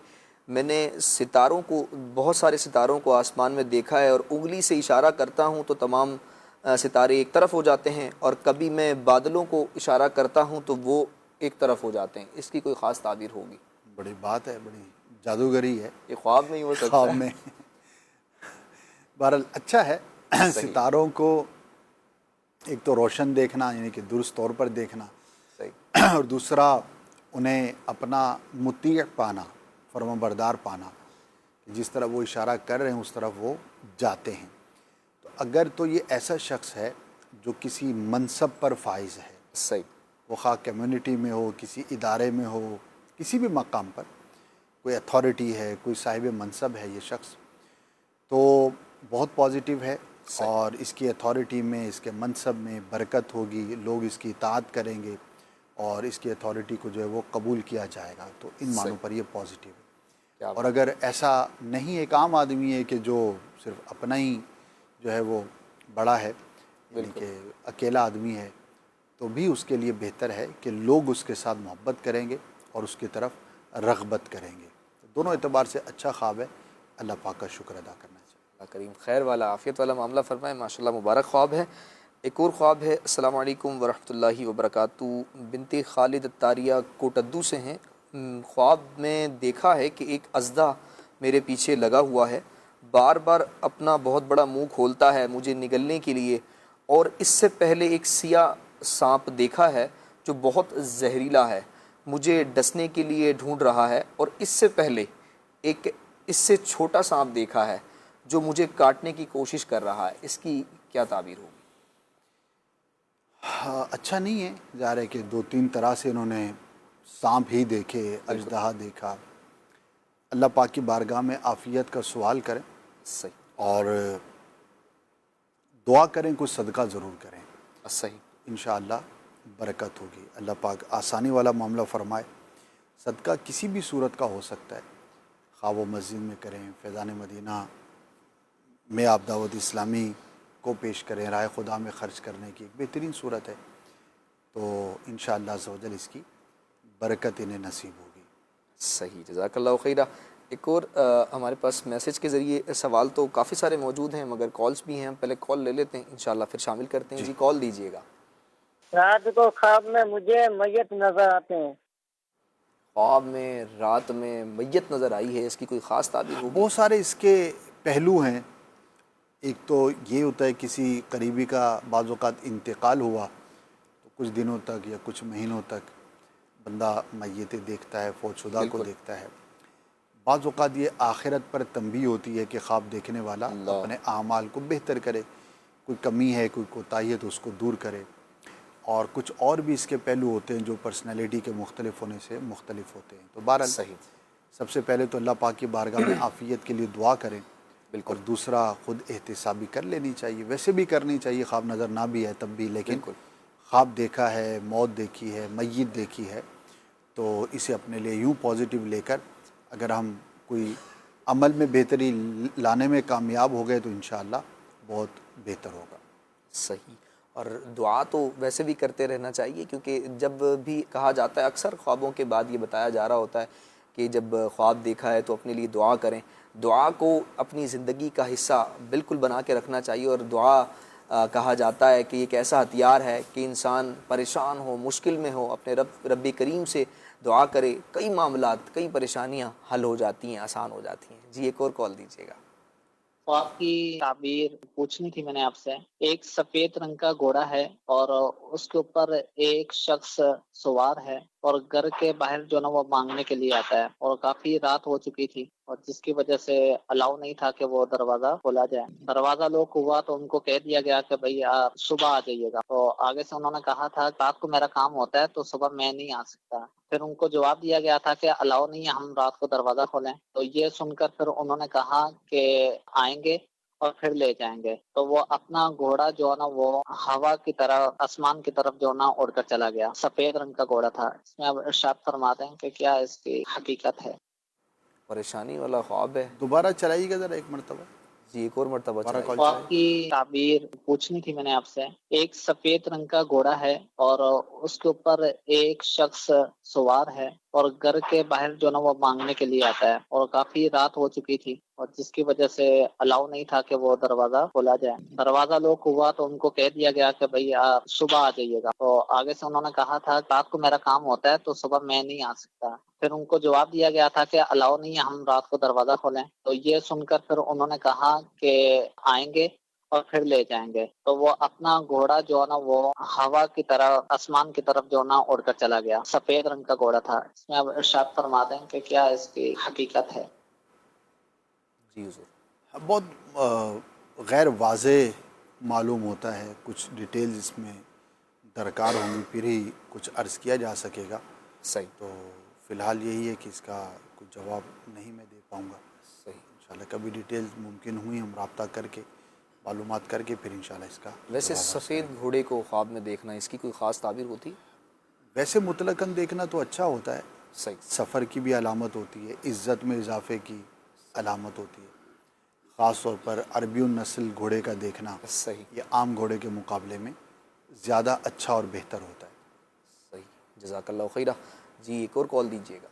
میں نے ستاروں کو، بہت سارے ستاروں کو آسمان میں دیکھا ہے، اور انگلی سے اشارہ کرتا ہوں تو تمام ستارے ایک طرف ہو جاتے ہیں، اور کبھی میں بادلوں کو اشارہ کرتا ہوں تو وہ ایک طرف ہو جاتے ہیں، اس کی کوئی خاص تعبیر ہوگی؟ بڑی بات ہے، بڑی جادوگری ہے یہ خواب میں ہی ہو سکتا خواب ہے؟ میں۔ بہرحال اچھا ہے صحیح، ستاروں کو ایک تو روشن دیکھنا، یعنی کہ درست طور پر دیکھنا، صحیح، اور دوسرا انہیں اپنا مطیع پانا، فرما بردار پانا، کہ جس طرح وہ اشارہ کر رہے ہیں اس طرف وہ جاتے ہیں۔ تو اگر تو یہ ایسا شخص ہے جو کسی منصب پر فائز ہے، صحیح، وہ خواہ کمیونٹی میں ہو، کسی ادارے میں ہو، کسی بھی مقام پر کوئی اتھارٹی ہے، کوئی صاحب منصب ہے یہ شخص، تو بہت پازیٹیو ہے، اور اس کی اتھارٹی میں، اس کے منصب میں برکت ہوگی، لوگ اس کی اطاعت کریں گے، اور اس کی اتھارٹی کو جو ہے وہ قبول کیا جائے گا، تو ان معنوں پر یہ پازیٹیو ہے۔ کیا اور اگر ایسا نہیں، ایک عام آدمی ہے کہ جو صرف اپنا ہی جو ہے وہ بڑا ہے، یعنی کہ اکیلا آدمی ہے، تو بھی اس کے لیے بہتر ہے کہ لوگ اس کے ساتھ محبت کریں گے اور اس کی طرف رغبت کریں گے۔ دونوں اعتبار سے اچھا خواب ہے، اللہ پاک کا شکر ادا کرنا چاہیے۔ اللہ کریم خیر والا، عافیت والا معاملہ فرمائے، ماشاءاللہ مبارک خواب ہے۔ ایک اور خواب ہے، السلام علیکم ورحمۃ اللہ وبرکاتہ، بنت خالد الطاریہ کوٹدو سے ہیں۔ خواب میں دیکھا ہے کہ ایک اژدہا میرے پیچھے لگا ہوا ہے، بار بار اپنا بہت بڑا منہ کھولتا ہے مجھے نگلنے کے لیے، اور اس سے پہلے ایک سیاہ سانپ دیکھا ہے جو بہت زہریلا ہے، مجھے ڈسنے کے لیے ڈھونڈ رہا ہے، اور اس سے پہلے ایک اس سے چھوٹا سانپ دیکھا ہے جو مجھے کاٹنے کی کوشش کر رہا ہے، اس کی کیا تعبیر ہوگی؟ اچھا نہیں ہے، ظاہر ہے کہ دو تین طرح سے انہوں نے سانپ ہی دیکھے، اژدہا دیکھا۔ اللہ پاک کی بارگاہ میں عافیت کا سوال کریں، صحیح، اور دعا کریں، کچھ صدقہ ضرور کریں، صحیح، انشاءاللہ برکت ہوگی، اللہ پاک آسانی والا معاملہ فرمائے۔ صدقہ کسی بھی صورت کا ہو سکتا ہے، خواہ وہ مسجد میں کریں، فیضان مدینہ میں آپ دعوت اسلامی کو پیش کریں، راہ خدا میں خرچ کرنے کی ایک بہترین صورت ہے، تو انشاءاللہ عز و جل اس کی برکت انہیں نصیب ہوگی۔ صحیح، جزاک اللہ خیرہ۔ ایک اور ہمارے پاس میسج کے ذریعے سوال تو کافی سارے موجود ہیں، مگر کالز بھی ہیں، ہم پہلے کال لے لیتے ہیں، انشاءاللہ پھر شامل کرتے ہیں۔ جی کال دیجیے گا۔ رات کو خواب میں مجھے میت نظر آتے ہیں۔ خواب میں رات میں میت نظر آئی ہے، اس کی کوئی خاص تعبیر ہوگی؟ بہت سارے اس کے پہلو ہیں۔ ایک تو یہ ہوتا ہے کسی قریبی کا بعض اوقات انتقال ہوا تو کچھ دنوں تک یا کچھ مہینوں تک بندہ میتیں دیکھتا ہے، فوت شدہ کو دیکھتا ہے۔ بعض اوقات یہ آخرت پر تنبیہ ہوتی ہے کہ خواب دیکھنے والا اپنے اعمال کو بہتر کرے، کوئی کمی ہے، کوئی کوتاہی ہے تو اس کو دور کرے۔ اور کچھ اور بھی اس کے پہلو ہوتے ہیں جو پرسنالٹی کے مختلف ہونے سے مختلف ہوتے ہیں۔ تو بہرحال صحیح، سب سے پہلے تو اللہ پاک کی بارگاہ میں عافیت کے لیے دعا کریں، بالکل، اور دوسرا خود احتسابی کر لینی چاہیے، ویسے بھی کرنی چاہیے، خواب نظر نہ بھی ہے تب بھی، لیکن بالکل، خواب دیکھا ہے، موت دیکھی ہے، میت دیکھی ہے، تو اسے اپنے لیے یوں پازیٹیو لے کر اگر ہم کوئی عمل میں بہتری لانے میں کامیاب ہو گئے تو انشاءاللہ بہت بہتر ہوگا۔ صحیح۔ اور دعا تو ویسے بھی کرتے رہنا چاہیے، کیونکہ جب بھی کہا جاتا ہے، اکثر خوابوں کے بعد یہ بتایا جا رہا ہوتا ہے کہ جب خواب دیکھا ہے تو اپنے لیے دعا کریں، دعا کو اپنی زندگی کا حصہ بالکل بنا کے رکھنا چاہیے۔ اور دعا کہا جاتا ہے کہ ایک ایسا ہتھیار ہے کہ انسان پریشان ہو، مشکل میں ہو، اپنے رب کریم سے دعا کرے، کئی معاملات، کئی پریشانیاں حل ہو جاتی ہیں، آسان ہو جاتی ہیں۔ جی ایک اور کال دیجیے گا۔ خواب کی تعبیر پوچھنی تھی میں نے آپ سے۔ ایک سفید رنگ کا گھوڑا ہے اور اس کے اوپر ایک شخص سوار ہے، اور گھر کے باہر جو نا وہ مانگنے کے لیے آتا ہے، اور کافی رات ہو چکی تھی، اور جس کی وجہ سے الاؤ نہیں تھا کہ وہ دروازہ کھولا جائے۔ دروازہ لوک ہوا تو ان کو کہہ دیا گیا کہ بھئی آپ صبح آ جائیے گا، تو آگے سے انہوں نے کہا تھا رات کو میرا کام ہوتا ہے تو صبح میں نہیں آ سکتا۔ پھر ان کو جواب دیا گیا تھا کہ الاؤ نہیں ہے ہم رات کو دروازہ کھولیں، تو یہ سن کر پھر انہوں نے کہا کہ آئیں گے اور پھر لے جائیں گے۔ تو وہ اپنا گھوڑا جو ہے نا وہ ہوا کی طرح آسمان کی طرف جو نا اڑ کر چلا گیا۔ سفید رنگ کا گھوڑا تھا۔ اس میں اب ارشاد فرماتے ہیں کہ کیا اس کی حقیقت ہے؟ پریشانی والا خواب ہے. دوبارہ چلائیے گا ذرا ایک مرتبہ. جی ایک اور مرتبہ دوبارہ چلائیے. کال خواب چلائیے. کی تعبیر پوچھنی تھی میں نے آپ سے. ایک سفید رنگ کا گھوڑا ہے اور اس کے اوپر ایک شخص سوار ہے اور گھر کے باہر جو نا وہ مانگنے کے لیے آتا ہے اور کافی رات ہو چکی تھی اور جس کی وجہ سے الاؤ نہیں تھا کہ وہ دروازہ کھولا جائے. دروازہ لوک ہوا تو ان کو کہہ دیا گیا کہ بھائی آپ صبح آ جائیے گا. تو آگے سے انہوں نے کہا تھا رات کو میرا کام ہوتا ہے تو صبح میں نہیں آ سکتا. پھر ان کو جواب دیا گیا تھا کہ الاؤ نہیں ہے ہم رات کو دروازہ کھولیں. تو یہ سن کر پھر انہوں نے کہا کہ آئیں گے اور پھر لے جائیں گے. تو وہ اپنا گھوڑا جو ہے نا وہ ہوا کی طرح آسمان کی طرف جو نا اڑ کر چلا گیا. سفید رنگ کا گھوڑا تھا. اس میں اب ارشاد فرما دیں کہ کیا اس کی حقیقت ہے. جی حضور. بہت غیر واضح معلوم ہوتا ہے. کچھ ڈیٹیلز اس میں درکار ہوں گی پھر ہی کچھ عرض کیا جا سکے گا. صحیح. تو فی الحال یہی ہے کہ اس کا کچھ جواب نہیں میں دے پاؤں گا. صحیح. انشاءاللہ کبھی ڈیٹیلز ممکن ہوئی ہم رابطہ کر کے معلومات کر کے پھر انشاءاللہ اس کا ویسے جواب عرض سفید کریں گے. گھوڑے کو خواب میں دیکھنا اس کی کوئی خاص تعبیر ہوتی؟ ویسے مطلقاً دیکھنا تو اچھا ہوتا ہے. صحیح. سفر کی بھی علامت ہوتی ہے, عزت میں اضافے کی علامت ہوتی ہے. خاص طور پر عربی النسل گھوڑے کا دیکھنا صحیح. یہ عام گھوڑے کے مقابلے میں زیادہ اچھا اور بہتر ہوتا ہے. صحیح. جزاک اللہ خیرہ. جی ایک اور کال دیجیے گا.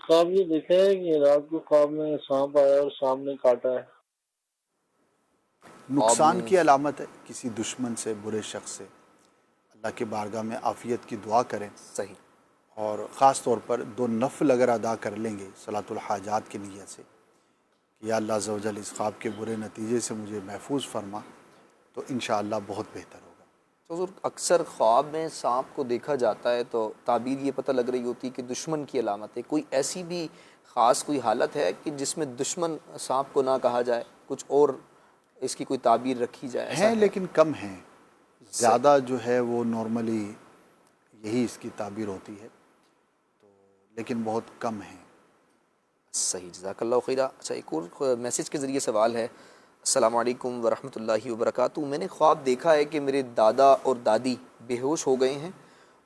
خواب یہ دیکھا ہے کہ رات کو خواب میں سانپ آیا اور سانپ نے کاٹا ہے. نقصان کی علامت ہے. کسی دشمن سے, برے شخص سے اللہ کی بارگاہ میں عافیت کی دعا کریں. صحیح. اور خاص طور پر 2 نفل اگر ادا کر لیں گے صلاۃ الحاجات کی نیت سے کہ یا اللہ عز و جل اس خواب کے برے نتیجے سے مجھے محفوظ فرما, تو انشاءاللہ بہت بہتر ہوگا. تو حضور اکثر خواب میں سانپ کو دیکھا جاتا ہے تو تعبیر یہ پتہ لگ رہی ہوتی ہے کہ دشمن کی علامت ہے. کوئی ایسی بھی خاص کوئی حالت ہے کہ جس میں دشمن سانپ کو نہ کہا جائے, کچھ اور اس کی کوئی تعبیر رکھی جائے؟ ایسا ہیں لیکن کم ہیں. زیادہ جو ہے وہ نارملی یہی اس کی تعبیر ہوتی ہے, تو لیکن بہت کم ہیں. صحیح. جزاک اللہ خیرہ. اچھا ایک اور میسج کے ذریعے سوال ہے. السلام علیکم ورحمۃ اللہ وبرکاتہ. میں نے خواب دیکھا ہے کہ میرے دادا اور دادی بے ہوش ہو گئے ہیں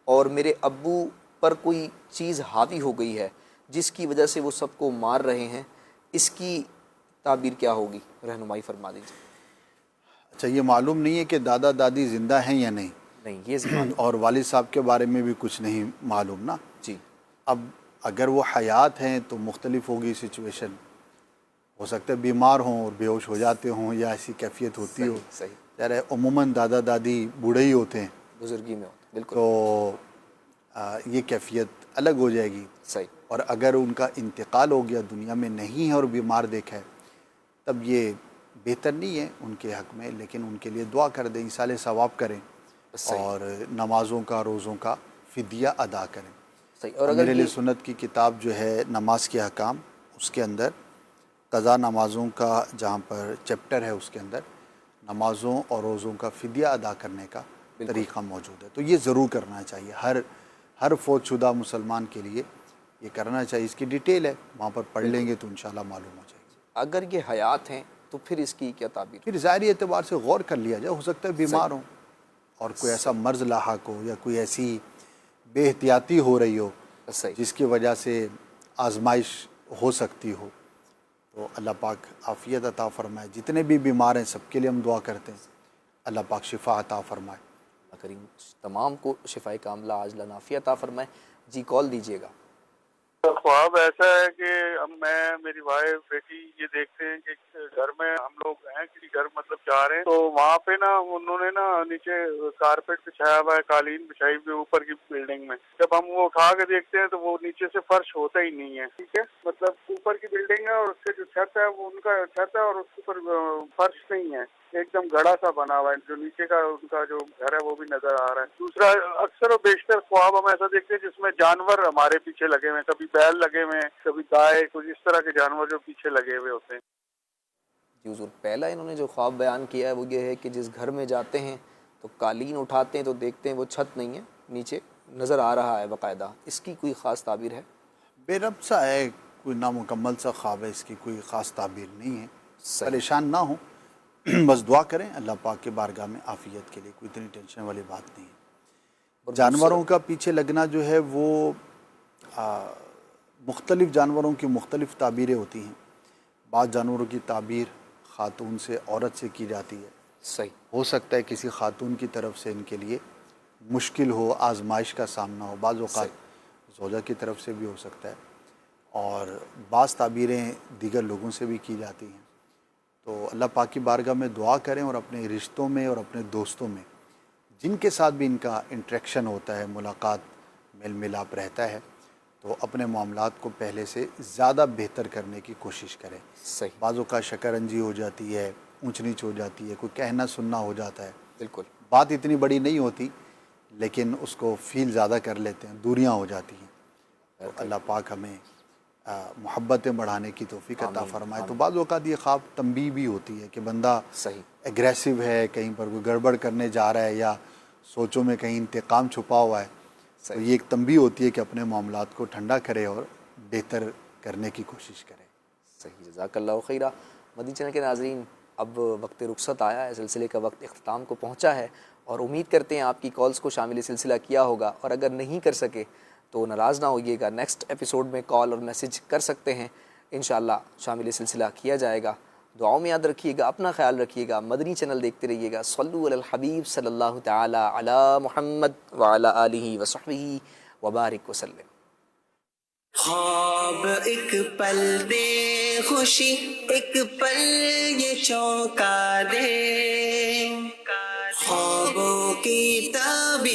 اور میرے ابو پر کوئی چیز حاوی ہو گئی ہے جس کی وجہ سے وہ سب کو مار رہے ہیں. اس کی تعبیر کیا ہوگی؟ رہنمائی فرما دیجیے. اچھا یہ معلوم نہیں ہے کہ دادا دادی زندہ ہیں یا نہیں. نہیں یہ اور والد صاحب کے بارے میں بھی کچھ نہیں معلوم نا. جی. اب اگر وہ حیات ہیں تو مختلف ہوگی سچویشن. ہو سکتا ہے بیمار ہوں اور بے ہوش ہو جاتے ہوں یا ایسی کیفیت ہوتی ہو. صحیح. یار عموماً دادا دادی بوڑھے ہی ہوتے ہیں, بزرگی میں ہوتا. بالکل. تو یہ کیفیت الگ ہو جائے گی. صحیح. اور اگر ان کا انتقال ہو گیا, دنیا میں نہیں ہے اور بیمار دیکھا ہے, تب یہ بہتر نہیں ہے ان کے حق میں, لیکن ان کے لیے دعا کر دیں, ایصال ثواب کریں اور نمازوں کا روزوں کا فدیہ ادا کریں. صحیح. اور میرے لیے سنت کی کتاب جو ہے نماز کے احکام, اس کے اندر قضا نمازوں کا جہاں پر چیپٹر ہے اس کے اندر نمازوں اور روزوں کا فدیہ ادا کرنے کا طریقہ موجود ہے. تو یہ ضرور کرنا چاہیے ہر فوت شدہ مسلمان کے لیے یہ کرنا چاہیے. اس کی ڈیٹیل ہے وہاں پر پڑھ لیں گے تو انشاءاللہ معلوم ہو جائے گی. اگر یہ حیات ہیں تو پھر اس کی کیا تعبیر؟ پھر ظاہری اعتبار سے غور کر لیا جائے. ہو سکتا ہے بیمار ہوں اور کوئی ایسا مرض لاحق ہو یا کوئی ایسی بے احتیاطی ہو رہی ہو جس کی وجہ سے آزمائش ہو سکتی ہو, تو اللہ پاک عافیت عطا فرمائے. جتنے بھی بیمار ہیں سب کے لیے ہم دعا کرتے ہیں اللہ پاک شفا عطا فرمائے. اللہ کریم تمام کو شفائے کاملہ عاجلہ نافیہ عطا فرمائے. جی کال دیجیے گا. خواب ایسا ہے کہ میں میری وائف بیٹی یہ دیکھتے ہیں کہ گھر میں ہم لوگ ہیں کسی گھر مطلب جا رہے ہیں تو وہاں پہ نا انہوں نے نا نیچے کارپیٹ بچھایا ہوا ہے, قالین بچھائی ہوئی اوپر کی بلڈنگ میں. جب ہم وہ اٹھا کے دیکھتے ہیں تو وہ نیچے سے فرش ہوتا ہی نہیں ہے. ٹھیک ہے, مطلب اوپر کی بلڈنگ ہے اور اس سے جو چھت ہے وہ ان کا چھت ہے اور اس کے اوپر فرش نہیں ہے, ایک دم گڑا سا بنا ہوا ہے. جو نیچے کا ان کا جو گھر ہے وہ بھی نظر آ رہا ہے. دوسرا اکثر و بیشتر خواب ہم ایسا دیکھتے ہیں جس میں جانور ہمارے پیچھے لگے ہوئے ہیں, کبھی بیل لگے ہوئے ہیں, کبھی گائے, کچھ اس طرح کے جانور جو پیچھے لگے ہوئے ہوتے ہیں. جی حضور, پہلا انہوں نے جو خواب بیان کیا ہے وہ یہ ہے کہ جس گھر میں جاتے ہیں تو قالین اٹھاتے ہیں تو دیکھتے ہیں وہ چھت نہیں ہے, نیچے نظر آ رہا ہے باقاعدہ. اس کی کوئی خاص تعبیر ہے؟ بے رب سا ہے, کوئی نامکمل سا خواب ہے, اس کی کوئی خاص تعبیر نہیں ہے. پریشان نہ ہوں, بس دعا کریں اللہ پاک کے بارگاہ میں عافیت کے لیے. کوئی اتنی ٹینشن والی بات نہیں ہے. جانوروں کا پیچھے لگنا جو ہے وہ مختلف جانوروں کی مختلف تعبیریں ہوتی ہیں. بعض جانوروں کی تعبیر خاتون سے عورت سے کی جاتی ہے. صحیح. ہو سکتا ہے کسی خاتون کی طرف سے ان کے لیے مشکل ہو, آزمائش کا سامنا ہو. بعض اوقات زوجہ کی طرف سے بھی ہو سکتا ہے, اور بعض تعبیریں دیگر لوگوں سے بھی کی جاتی ہیں. تو اللہ پاک کی بارگاہ میں دعا کریں اور اپنے رشتوں میں اور اپنے دوستوں میں جن کے ساتھ بھی ان کا انٹریکشن ہوتا ہے, ملاقات, میل ملاپ رہتا ہے, تو اپنے معاملات کو پہلے سے زیادہ بہتر کرنے کی کوشش کریں. صحیح. بعضوں کا شکرنجی ہو جاتی ہے, اونچ نیچ ہو جاتی ہے, کوئی کہنا سننا ہو جاتا ہے. بالکل. بات اتنی بڑی نہیں ہوتی لیکن اس کو فیل زیادہ کر لیتے ہیں, دوریاں ہو جاتی ہیں. تو اللہ پاک ہمیں محبتیں بڑھانے کی توفیق عطا فرمائے. تو بعض اوقات یہ خواب تنبیہ بھی ہوتی ہے کہ بندہ صحیح ایگریسو ہے, کہیں پر کوئی گڑبڑ کرنے جا رہا ہے یا سوچوں میں کہیں انتقام چھپا ہوا ہے. تو یہ ایک تنبیہ ہوتی ہے کہ اپنے معاملات کو ٹھنڈا کرے اور بہتر کرنے کی کوشش کرے. صحیح. جزاک اللہ خیرہ. مدنی چینل کے ناظرین, اب وقت رخصت آیا ہے, سلسلے کا وقت اختتام کو پہنچا ہے, اور امید کرتے ہیں آپ کی کالز کو شامل سلسلہ کیا ہوگا, اور اگر نہیں کر سکے تو ناراض نہ ہوئیے گا, نیکسٹ ایپیسوڈ میں کال اور میسج کر سکتے ہیں, انشاءاللہ شامل سلسلہ کیا جائے گا. دعاؤں میں یاد رکھیے گا, اپنا خیال رکھیے گا, مدنی چینل دیکھتے رہیے گا. صلو علی الحبیب صلی اللہ تعالی علی محمد وعلی آلہ وصحبہ وبارک وسلم. خواب ایک پل دے خوشی, ایک پل یہ چونکا دے, خوابوں کی تعبیر